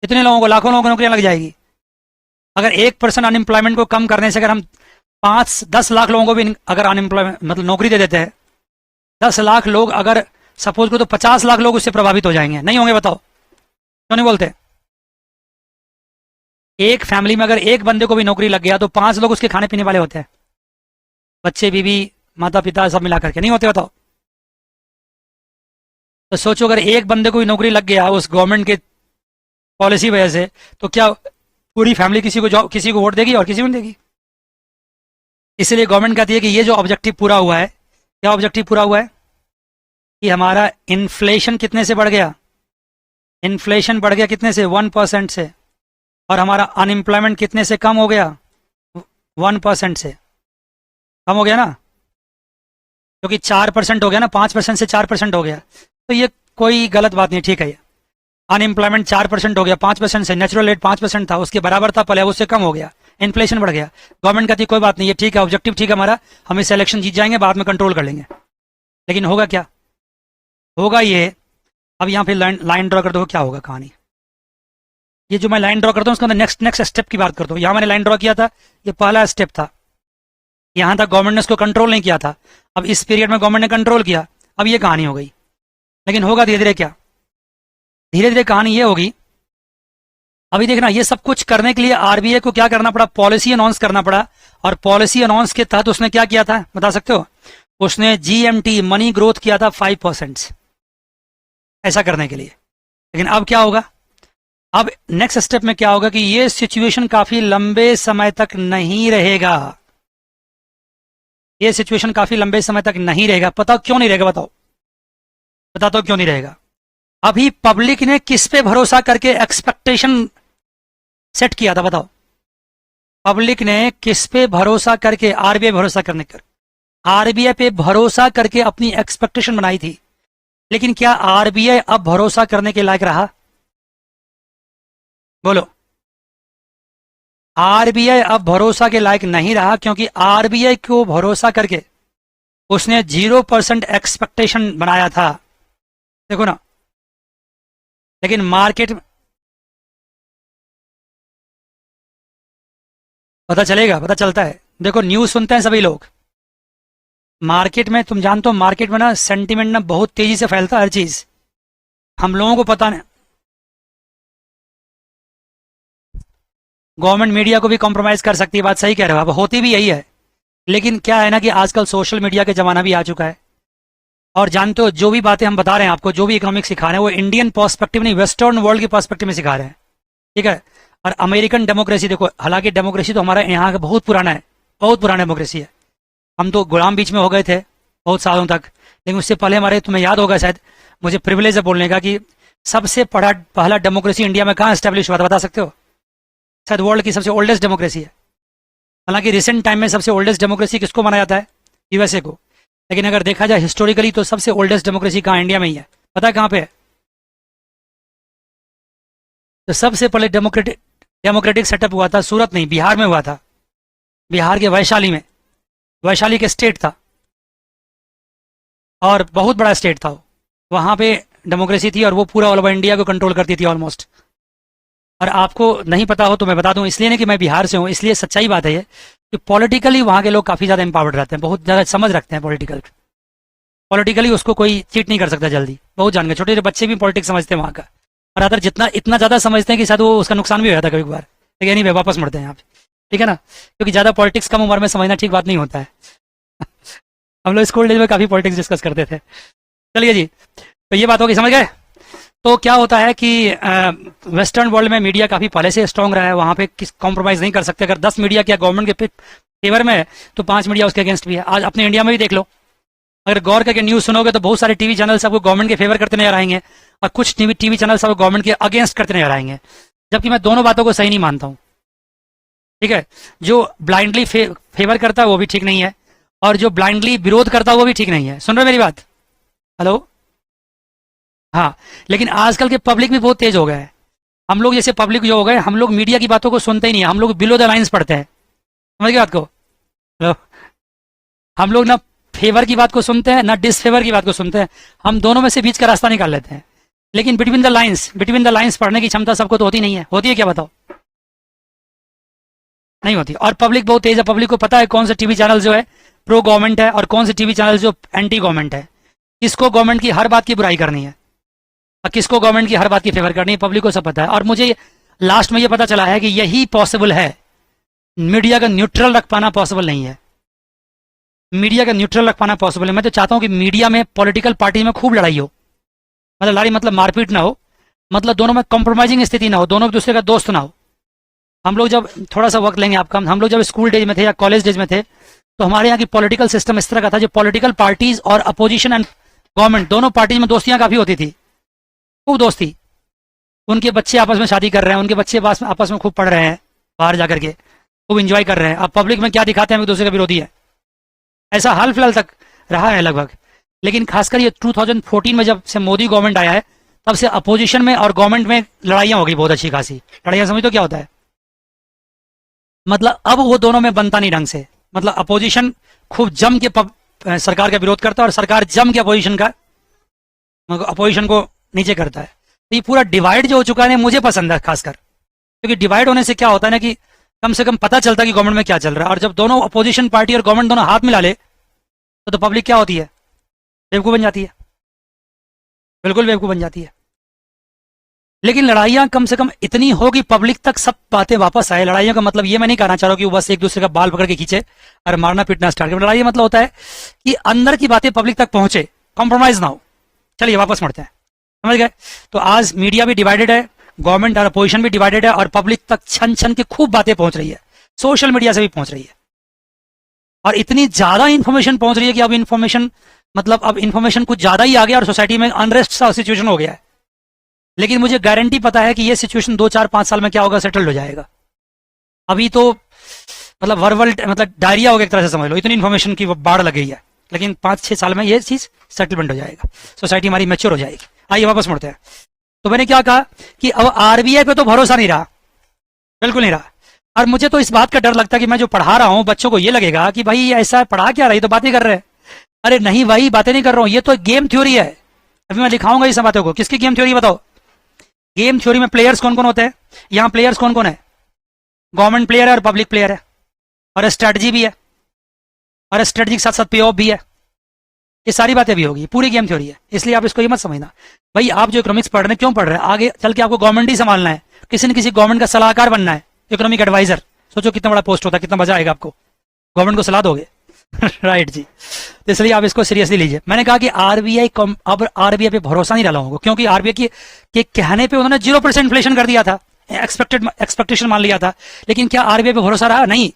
इतने लोगों को, लाखों लोगों को नौकरियां लग जाएगी। अगर 1% अनएम्प्लॉयमेंट को कम करने से अगर हम 5-10 लाख लोगों को भी अगर अनएम्प्लॉयमेंट मतलब नौकरी दे देते हैं, 10 लाख लोग अगर सपोज को, तो 50 लाख लोग उससे प्रभावित हो जाएंगे, नहीं होंगे बताओ, क्यों नहीं बोलते? एक फैमिली में अगर एक बंदे को भी नौकरी लग गया तो 5 लोग उसके खाने पीने वाले होते हैं, बच्चे बीवी माता पिता सब मिला करके, नहीं होते बताओ? तो सोचो अगर एक बंदे को भी नौकरी लग गया उस गवर्नमेंट के पॉलिसी वजह से, तो क्या पूरी फैमिली किसी को जॉब, किसी को वोट देगी और किसी को नहीं देगी? इसलिए गवर्नमेंट कहती है कि ये जो ऑब्जेक्टिव पूरा हुआ है, क्या ऑब्जेक्टिव पूरा हुआ है कि हमारा इन्फ्लेशन कितने से बढ़ गया, इन्फ्लेशन बढ़ गया कितने से, 1% से, और हमारा अनएम्प्लॉयमेंट कितने से कम हो गया, 1% से कम हो गया ना, क्योंकि 4% हो गया ना, 5% से 4% हो गया, तो ये कोई गलत बात नहीं, ठीक है। ये अनएम्प्लॉयमेंट 4% हो गया 5% से, नेचुरल रेट 5% था, उसके बराबर था पहले, उससे कम हो गया, इन्फ्लेशन बढ़ गया, गवर्नमेंट कहती है कोई बात नहीं, ये ठीक है, ऑब्जेक्टिव ठीक है हमारा, हम इस इलेक्शन जीत जाएंगे, बाद में कंट्रोल कर लेंगे। लेकिन होगा क्या? होगा ये, अब यहाँ पे लाइन ड्रॉ कर दो, क्या होगा कहानी? ये जो मैं लाइन ड्रॉ करता हूँ उसके अंदर नेक्स्ट स्टेप की बात करता हूँ। यहाँ मैंने लाइन ड्रॉ किया था, ये पहला स्टेप था, यहाँ तक गवर्नमेंट ने इसको कंट्रोल नहीं किया था, अब इस पीरियड में गवर्नमेंट ने कंट्रोल किया, अब ये कहानी हो गई। लेकिन होगा धीरे धीरे क्या? धीरे धीरे कहानी ये होगी, अभी देखना ये सब कुछ करने के लिए आरबीआई को क्या करना पड़ा? पॉलिसी अनाउंस करना पड़ा। और पॉलिसी अनाउंस के तहत उसने क्या किया था बता सकते हो? उसने जीएमटी मनी ग्रोथ किया था 5%, ऐसा करने के लिए। लेकिन अब क्या होगा? अब नेक्स्ट स्टेप में क्या होगा कि ये सिचुएशन काफी लंबे समय तक नहीं रहेगा। ये सिचुएशन काफी लंबे समय तक नहीं रहेगा। पता क्यों नहीं रहेगा? बताओ, बताता हूं क्यों नहीं रहेगा। अभी पब्लिक ने किस पे भरोसा करके एक्सपेक्टेशन सेट किया था? बताओ, पब्लिक ने किस पे भरोसा करके? आरबीआई भरोसा करने कर, आरबीआई पे भरोसा करके अपनी एक्सपेक्टेशन बनाई थी। लेकिन क्या आरबीआई अब भरोसा करने के लायक रहा? बोलो, आरबीआई अब भरोसा के लायक नहीं रहा, क्योंकि आरबीआई को भरोसा करके उसने 0% एक्सपेक्टेशन बनाया था। देखो ना, लेकिन मार्केट पता चलेगा, पता चलता है। देखो न्यूज सुनते हैं सभी लोग, मार्केट में तुम जानते हो, मार्केट में ना सेंटीमेंट ना बहुत तेजी से फैलता है हर चीज, हम लोगों को पता नहीं। गवर्नमेंट मीडिया को भी कॉम्प्रोमाइज कर सकती है, बात सही कह रहे हो आप, होती भी यही है। लेकिन क्या है ना कि आजकल सोशल मीडिया के जमाना भी आ चुका है, और जानते हो जो भी बातें हम बता रहे हैं आपको, जो भी इकोनॉमिक्स सिखा रहे हैं, वो इंडियन पर्सपेक्टिव नहीं, वेस्टर्न वर्ल्ड के पर्सपेक्टिव में सिखा रहे हैं, ठीक है। और अमेरिकन डेमोक्रेसी देखो, हालांकि डेमोक्रेसी तो हमारा यहाँ का बहुत पुराना है, बहुत पुराना डेमोक्रेसी है। हम तो गुलाम बीच में हो गए थे बहुत सालों तक, लेकिन उससे पहले हमारे, तुम्हें याद होगा शायद, मुझे प्रिविलेज है बोलने का कि सबसे पहला डेमोक्रेसी इंडिया में कहाँ स्टैब्लिश हुआ था? बता सकते हो? शायद वर्ल्ड की सबसे ओल्डेस्ट डेमोक्रेसी है। हालांकि रिसेंट टाइम में सबसे ओल्डेस्ट डेमोक्रेसी किसको माना जाता है? यूएसए को। लेकिन अगर देखा जाए हिस्टोरिकली तो सबसे ओल्डेस्ट डेमोक्रेसी कहाँ? इंडिया में ही है। पता है कहाँ पे है? तो सबसे पहले डेमोक्रेटिक सेटअप हुआ था सूरत नहीं, बिहार में हुआ था, बिहार के वैशाली में, वैशाली के स्टेट था, और बहुत बड़ा स्टेट था वो। वहां पे डेमोक्रेसी थी, और वो पूरा ऑल ओवर इंडिया को कंट्रोल करती थी ऑलमोस्ट। और आपको नहीं पता हो तो मैं बता दूं, इसलिए नहीं कि मैं बिहार से हूं, इसलिए सच्चाई बात है ये कि पॉलिटिकली वहां के लोग काफी ज्यादा एम्पावर्ड रहते हैं, बहुत ज्यादा समझ रखते हैं पॉलिटिकली उसको कोई चीट नहीं कर सकता जल्दी, बहुत जान गए। छोटे छोटे बच्चे भी पॉलिटिक्स समझते हैं वहां का, और अगर इतना ज्यादा समझते हैं कि शायद वो उसका नुकसान भी हो जाता है कभी कभार। लेकिन नहीं, वापस मुड़ते हैं यहाँ पे, ठीक है ना, क्योंकि ज्यादा पॉलिटिक्स कम उम्र में समझना ठीक बात नहीं होता है। हम लोग स्कूल डेज में काफी पॉलिटिक्स डिस्कस करते थे। चलिए जी, तो ये बात होगी, समझ गए। तो क्या होता है कि वेस्टर्न वर्ल्ड में मीडिया काफी पहले से स्ट्रांग रहा है, वहां पे किस कॉम्प्रोमाइज नहीं कर सकते। अगर 10 मीडिया क्या गवर्नमेंट के फेवर में है तो 5 मीडिया उसके अगेंस्ट भी है। आज अपने इंडिया में भी देख लो, अगर गौर करके न्यूज सुनोगे तो बहुत सारे टीवी चैनल आपको गवर्नमेंट के फेवर करते नजर आएंगे, और कुछ टीवी चैनल आपको गवर्नमेंट के अगेंस्ट करते नजर आएंगे। जबकि मैं दोनों बातों को सही नहीं मानता हूँ, ठीक है। जो ब्लाइंडली फेवर करता है वो भी ठीक नहीं है, और जो ब्लाइंडली विरोध करता है वो भी ठीक नहीं है। सुन रहे मेरी बात? हेलो, हाँ। लेकिन आजकल के पब्लिक भी बहुत तेज हो गए हैं। हम लोग जैसे पब्लिक जो हो गए, हम लोग मीडिया की बातों को सुनते ही नहीं है, हम लोग बिलो द लाइंस पढ़ते हैं। समझ गए बात को? हेलो, हम लोग ना फेवर की बात को सुनते हैं ना डिसफेवर की बात को सुनते हैं, हम दोनों में से बीच का रास्ता निकाल लेते हैं। लेकिन बिटवीन द लाइंस पढ़ने की क्षमता सबको तो होती नहीं है। होती है क्या? बताओ। नहीं होती। और पब्लिक बहुत तेज है, पब्लिक को पता है कौन सा टीवी चैनल जो है प्रो गवर्नमेंट है और कौन से टीवी चैनल जो एंटी गवर्नमेंट है, किसको गवर्नमेंट की हर बात की बुराई करनी है और किसको गवर्नमेंट की हर बात की फेवर करनी है, पब्लिक को सब पता है। और मुझे लास्ट में ये पता चला है कि यही पॉसिबल है, मीडिया का न्यूट्रल रख पाना पॉसिबल नहीं है। मीडिया का न्यूट्रल रख पाना पॉसिबल है। मैं तो चाहता हूं कि मीडिया में पॉलिटिकल पार्टी में खूब लड़ाई हो, मतलब लड़ाई मतलब मारपीट ना हो, मतलब दोनों में कॉम्प्रोमाइजिंग स्थिति ना हो, दोनों एक दूसरे का दोस्त ना हो। हम लोग जब थोड़ा सा वक्त लेंगे आपका, हम लोग जब स्कूल डेज में थे या कॉलेज डेज में थे तो हमारे यहाँ की पॉलिटिकल सिस्टम इस तरह का था, जो पॉलिटिकल पार्टीज और अपोजिशन एंड गवर्नमेंट दोनों पार्टीज में दोस्तियां काफी होती थी, खूब दोस्ती। उनके बच्चे आपस में शादी कर रहे हैं, उनके बच्चे आपस में खूब पढ़ रहे हैं बाहर जाकर के, खूब इंजॉय कर रहे हैं। अब पब्लिक में क्या दिखाते हैं, एक दूसरे का विरोधी है। ऐसा हाल फिलहाल तक रहा है लगभग। लेकिन खासकर ये 2014 में जब से मोदी गवर्नमेंट आया है तब से अपोजिशन में और गवर्नमेंट में लड़ाइयां हो गई बहुत अच्छी खासी लड़ाइयां। समझ तो क्या होता है? मतलब अब वो दोनों में बनता नहीं ढंग से। मतलब अपोजिशन खूब जम के सरकार का विरोध करता है और सरकार जम के अपोजिशन को नीचे करता है। तो ये पूरा डिवाइड जो हो चुका है मुझे पसंद है खासकर, क्योंकि डिवाइड होने से क्या होता है ना कि कम से कम पता चलता है कि गवर्नमेंट में क्या चल रहा है। और जब दोनों अपोजिशन पार्टी और गवर्नमेंट दोनों हाथ मिला ले तो पब्लिक क्या होती है, बेवकूफ बन जाती है, बिल्कुल बेवकूफ बन जाती है। लेकिन लड़ाइयां कम से कम इतनी हो कि पब्लिक तक सब बातें वापस आए। लड़ाइयों का मतलब ये मैं नहीं कहना चाह रहा हूं कि वो बस एक दूसरे का बाल पकड़ के खींचे और मारना पीटना स्टार्ट करे। लड़ाई मतलब होता है कि अंदर की बातें पब्लिक तक पहुंचे, कॉम्प्रोमाइज ना हो। चलिए वापस मुड़ते हैं, समझ गए। तो आज मीडिया भी डिवाइडेड है, गवर्नमेंट और अपोजिशन भी डिवाइडेड है, और पब्लिक तक छन छन के खूब बातें पहुंच रही है, सोशल मीडिया से भी पहुंच रही है। और इतनी ज्यादा इंफॉर्मेशन पहुंच रही है कि अब इंफॉर्मेशन कुछ ज्यादा ही आ गया और सोसाइटी में अनरेस्ट सा सिचुएशन हो गया है। लेकिन मुझे गारंटी पता है कि ये सिचुएशन 2 4 5 साल में क्या होगा, सेटल हो जाएगा। अभी तो मतलब वर्बल मतलब डायरिया हो गया एक तरह से समझ लो, इतनी इन्फॉर्मेशन की वो बाढ़ लग गई है। लेकिन 5 6 साल में ये चीज सेटलमेंट हो जाएगा, सोसाइटी हमारी मैच्योर हो जाएगी। आइए वापस मुड़ते हैं। तो मैंने क्या कहा कि अब आरबीआई पे तो भरोसा नहीं रहा, बिल्कुल नहीं रहा। और मुझे तो इस बात का डर लगता है कि मैं जो पढ़ा रहा हूं बच्चों को ये लगेगा कि भाई ऐसा पढ़ा क्या रहा है, तो बातें कर रहे हैं। अरे नहीं भाई, बातें नहीं कर रहा हूं, ये तो गेम थ्योरी है। अभी मैं दिखाऊंगा इस बातों को। किसकी गेम थ्योरी बताओ? गेम थ्योरी में प्लेयर्स कौन कौन होते हैं? यहां प्लेयर्स कौन कौन है? गवर्नमेंट प्लेयर है और पब्लिक प्लेयर है, और स्ट्रेटजी भी है, और स्ट्रेटजी के साथ साथ पे ऑफ भी है। ये सारी बातें भी होगी, पूरी गेम थ्योरी है। इसलिए आप इसको ये मत समझना भाई आप जो इकोनॉमिक्स पढ़ रहे हैं क्यों पढ़ रहे हैं, आगे चल के आपको गवर्नमेंट ही संभालना है, किसी न किसी गवर्नमेंट का सलाहकार बनना है, इकोनॉमिक एडवाइजर। सोचो कितना बड़ा पोस्ट होता है, कितना मजा आएगा आपको, गवर्नमेंट को सलाह दोगे। राइट जी। तो इसलिए आप इसको सीरियसली लीजिए। मैंने कहा कि अब आरबीआई पे भरोसा नहीं रहा होगा, क्योंकि आरबीआई के कहने पे उन्होंने 0% इन्फ्लेशन कर दिया था, एक्सपेक्टेशन मान लिया था। लेकिन क्या आरबीआई पे भरोसा रहा? नहीं,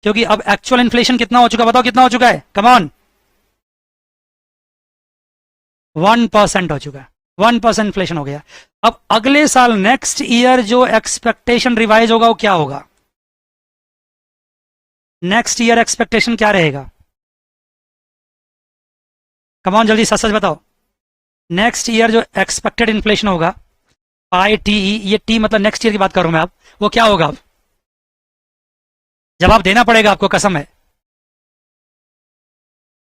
क्योंकि अब एक्चुअल इन्फ्लेशन कितना हो चुका, बताओ कितना हो चुका है? कम ऑन, 1% हो चुका है, 1% इन्फ्लेशन हो गया। अब अगले साल नेक्स्ट ईयर जो एक्सपेक्टेशन रिवाइज होगा वो क्या होगा? नेक्स्ट ईयर एक्सपेक्टेशन क्या रहेगा? कम ऑन जल्दी सच सच बताओ। नेक्स्ट ईयर जो एक्सपेक्टेड इन्फ्लेशन होगा, ITE, ये टी मतलब नेक्स्ट ईयर की बात कर रहा हूं मैं, अब वो क्या होगा? अब जवाब देना पड़ेगा आपको, कसम है।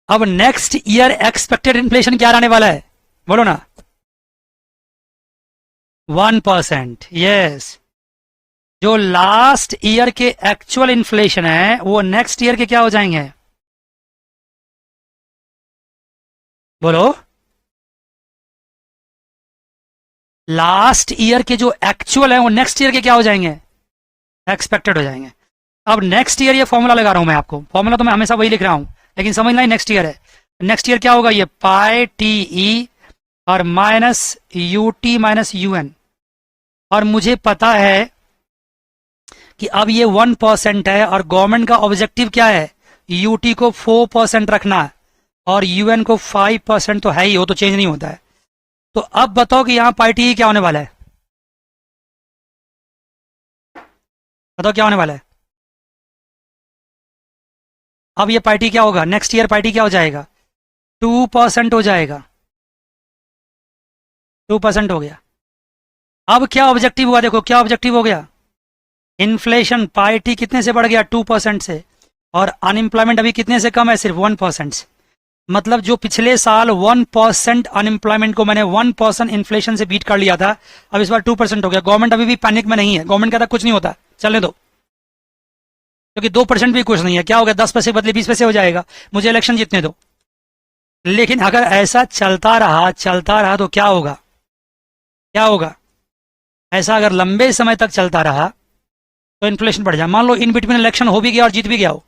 अब नेक्स्ट ईयर एक्सपेक्टेड इन्फ्लेशन क्या रहने वाला है, बोलो ना? 1%। यस, जो लास्ट ईयर के एक्चुअल इन्फ्लेशन है वो नेक्स्ट ईयर के क्या हो जाएंगे, बोलो? लास्ट ईयर के जो एक्चुअल है वो नेक्स्ट ईयर के क्या हो जाएंगे, एक्सपेक्टेड हो जाएंगे। अब नेक्स्ट ईयर ये फॉर्मूला लगा रहा हूं मैं आपको, फॉर्मूला तो मैं हमेशा वही लिख रहा हूं, लेकिन समझना ही नेक्स्ट ईयर है। नेक्स्ट ईयर क्या होगा, ये पाई टी और माइनस यूटी माइनस यूएन। और मुझे पता है कि अब ये 1% है और गवर्नमेंट का ऑब्जेक्टिव क्या है, यूटी को 4% रखना है और यूएन को 5% तो है ही, वो तो चेंज नहीं होता है। तो अब बताओ कि यहां पाई टी क्या होने वाला है, बताओ क्या होने वाला है? अब ये पाई टी क्या होगा, नेक्स्ट ईयर पाई टी क्या हो जाएगा, 2% हो जाएगा, 2% हो गया। अब क्या ऑब्जेक्टिव हुआ, देखो क्या ऑब्जेक्टिव हो गया, इन्फ्लेशन पाई टी कितने से बढ़ गया, 2% से, और अनएम्प्लॉयमेंट अभी कितने से कम है, सिर्फ 1% से। मतलब जो पिछले साल 1% अनएम्प्लॉयमेंट को मैंने 1% इन्फ्लेशन से बीट कर लिया था, अब इस बार 2% हो गया। गवर्नमेंट अभी भी पैनिक में नहीं है, गवर्नमेंट कहता कुछ नहीं होता, चलने दो, क्योंकि 2% भी कुछ नहीं है। क्या हो गया, 10 पैसे बदले 20 पैसे हो जाएगा, मुझे इलेक्शन जीतने दो। लेकिन अगर ऐसा चलता रहा तो क्या होगा, क्या होगा? ऐसा अगर लंबे समय तक चलता रहा तो इन्फ्लेशन बढ़ जाए। मान लो इन बिटवीन इलेक्शन हो भी गया और जीत भी गया हो,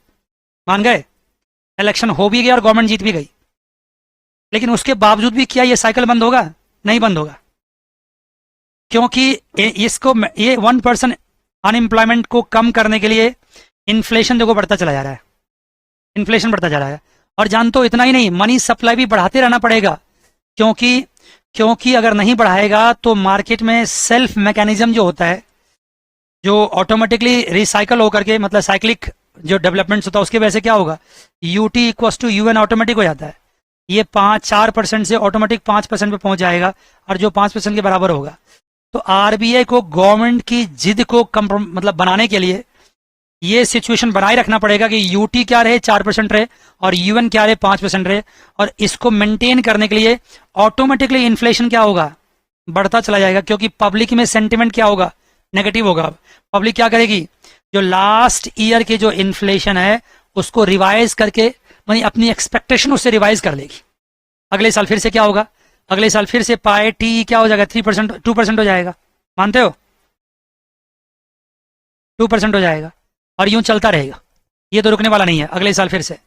मान गए, इलेक्शन हो भी गया और गवर्नमेंट जीत भी गई, लेकिन उसके बावजूद भी क्या ये साइकिल बंद होगा? नहीं बंद होगा, क्योंकि ये 1% अनएम्प्लॉयमेंट को कम करने के लिए इन्फ्लेशन देखो बढ़ता चला जा रहा है, इन्फ्लेशन बढ़ता जा रहा है। और जानते हो इतना ही नहीं, मनी सप्लाई भी बढ़ाते रहना पड़ेगा, क्योंकि अगर नहीं बढ़ाएगा तो मार्केट में सेल्फ मैकेनिज्म जो होता है, जो ऑटोमेटिकली रिसाइकल होकर के, मतलब साइक्लिक जो डेवलपमेंट होता है, उसके वजह से क्या होगा, UT equals to UN automatic हो जाता है। ये 4% से ऑटोमेटिक 5% पे पहुंच जाएगा, और जो 5% के बराबर होगा। तो आरबीआई को गवर्नमेंट की जिद को मतलब बनाने के लिए ये सिचुएशन बनाए रखना पड़ेगा कि यूटी क्या रहे 4% रहे और यूएन क्या रहे 5% रहे, और इसको मेंटेन करने के लिए ऑटोमेटिकली इन्फ्लेशन क्या होगा, बढ़ता चला जाएगा, क्योंकि पब्लिक में सेंटिमेंट क्या होगा, नेगेटिव होगा। पब्लिक क्या करेगी, जो लास्ट ईयर के जो इन्फ्लेशन है उसको रिवाइज करके, यानी अपनी एक्सपेक्टेशन उससे रिवाइज कर लेगी। अगले साल फिर से क्या होगा, अगले साल फिर से पाए टी क्या हो जाएगा, 3% 2% हो जाएगा, मानते हो, 2% हो जाएगा, और यूं चलता रहेगा, ये तो रुकने वाला नहीं है अगले साल फिर से।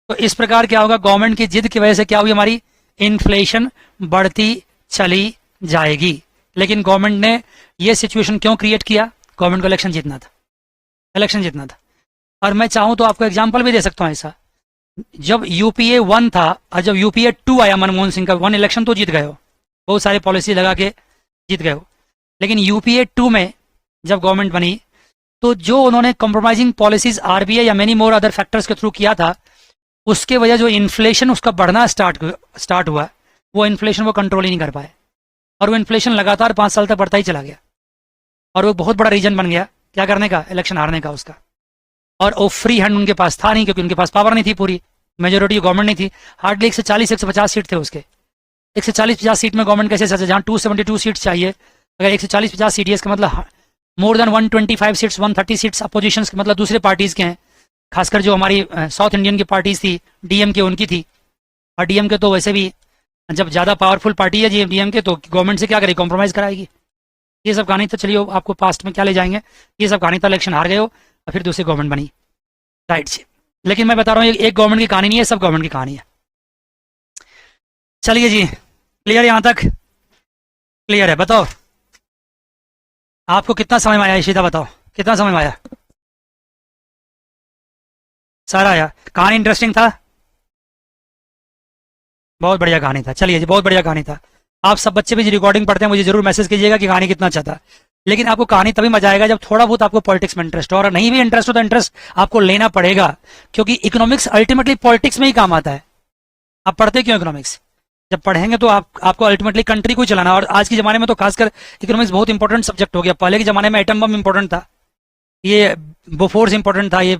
तो इस प्रकार क्या होगा, गवर्नमेंट की जिद की वजह से क्या हुई, हमारी इन्फ्लेशन बढ़ती चली जाएगी। लेकिन गवर्नमेंट ने ये सिचुएशन क्यों क्रिएट किया, गवर्नमेंट को इलेक्शन जीतना था, इलेक्शन जीतना था। और मैं चाहूं तो आपको एग्जाम्पल भी दे सकता हूं ऐसा, जब यूपीए 1 था और जब यूपीए 2 आया मनमोहन सिंह का, 1 इलेक्शन तो जीत गए हो, बहुत सारे पॉलिसी लगा के जीत गए हो, लेकिन यूपीए 2 में जब गवर्नमेंट बनी तो जो उन्होंने कॉम्प्रोमाइजिंग पॉलिसीज आरबीआई या मेनी मोर अदर फैक्टर्स के थ्रू किया था, उसके वजह जो इन्फ्लेशन उसका बढ़ना स्टार्ट हुआ, वो इन्फ्लेशन वो कंट्रोल ही नहीं कर पाए, और वो इन्फ्लेशन लगातार 5 साल तक बढ़ता ही चला गया, और वो बहुत बड़ा रीजन बन गया क्या करने का, इलेक्शन हारने का उसका। और वो फ्री हैंड उनके पास था नहीं, क्योंकि उनके पास पावर नहीं थी, पूरी मेजोरिटी गवर्नमेंट नहीं थी, हार्डली 140 150 सीट थे उसके। 140-50 सीट में गवर्नमेंट कैसे सचे, जहाँ 272 सीट चाहिए, अगर 140-50 सीट है, इसका मतलब more than 125 seats 130 seats opposition के, मतलब दूसरे पार्टीज के हैं, खासकर जो हमारी साउथ इंडियन की पार्टीज थी, डीएमके उनकी थी, और डीएमके तो वैसे भी जब ज़्यादा पावरफुल पार्टी है जी डीएमके, तो गवर्नमेंट से क्या करेगी, कॉम्प्रोमाइज़ कराएगी। ये सब कहानी तो चलिए आपको पास्ट में क्या ले जाएंगे, ये सब कहानी था, इलेक्शन हार गए हो और फिर दूसरी गवर्नमेंट बनी राइट से। लेकिन मैं बता रहा हूँ एक गवर्नमेंट की कहानी नहीं है, सब गवर्नमेंट की कहानी है। चलिए जी, क्लियर, यहाँ तक क्लियर है। बताओ आपको कितना समझ में आया, इशिता बताओ कितना समझ में आया, सारा आया, कहानी इंटरेस्टिंग था, बहुत बढ़िया कहानी था। चलिए जी, बहुत बढ़िया कहानी था। आप सब बच्चे भी रिकॉर्डिंग पढ़ते हैं, मुझे जरूर मैसेज कीजिएगा कि कहानी कितना अच्छा था। लेकिन आपको कहानी तभी मजा आएगा जब थोड़ा बहुत आपको पॉलिटिक्स में इंटरेस्ट हो, और नहीं भी इंटरेस्ट हो तो इंटरेस्ट आपको लेना पड़ेगा, क्योंकि इकोनॉमिक्स अल्टीमेटली पॉलिटिक्स में ही काम आता है। आप पढ़ते क्यों इकोनॉमिक्स, जब पढ़ेंगे तो आपको अल्टीमेटली कंट्री को चलाना। और आज के जमाने में तो खासकर इकोनॉमिक्स बहुत इंपॉर्टेंट सब्जेक्ट हो गया। पहले के जमाने में एटम बम इंपॉर्टेंट था, ये बोफोर्स इंपॉर्टेंट था, ये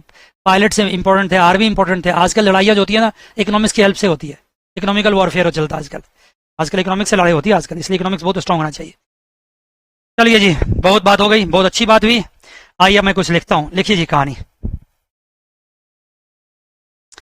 पायलट से इंपॉर्टेंट थे, आर्मी इंपॉर्टेंट थे। आजकल लड़ाइयाँ जो होती है ना, इकोनॉमिक्स की हेल्प से होती है, इकोनॉमिकल वॉरफेयर चलता है आजकल इकोनॉमिक्स से लड़ाई होती है आजकल, इसलिए इकोनॉमिक्स बहुत स्ट्रांग होना चाहिए। चलिए जी, बहुत बात हो गई, बहुत अच्छी बात हुई। आइए मैं कुछ लिखता हूँ, लिखिए जी कहानी।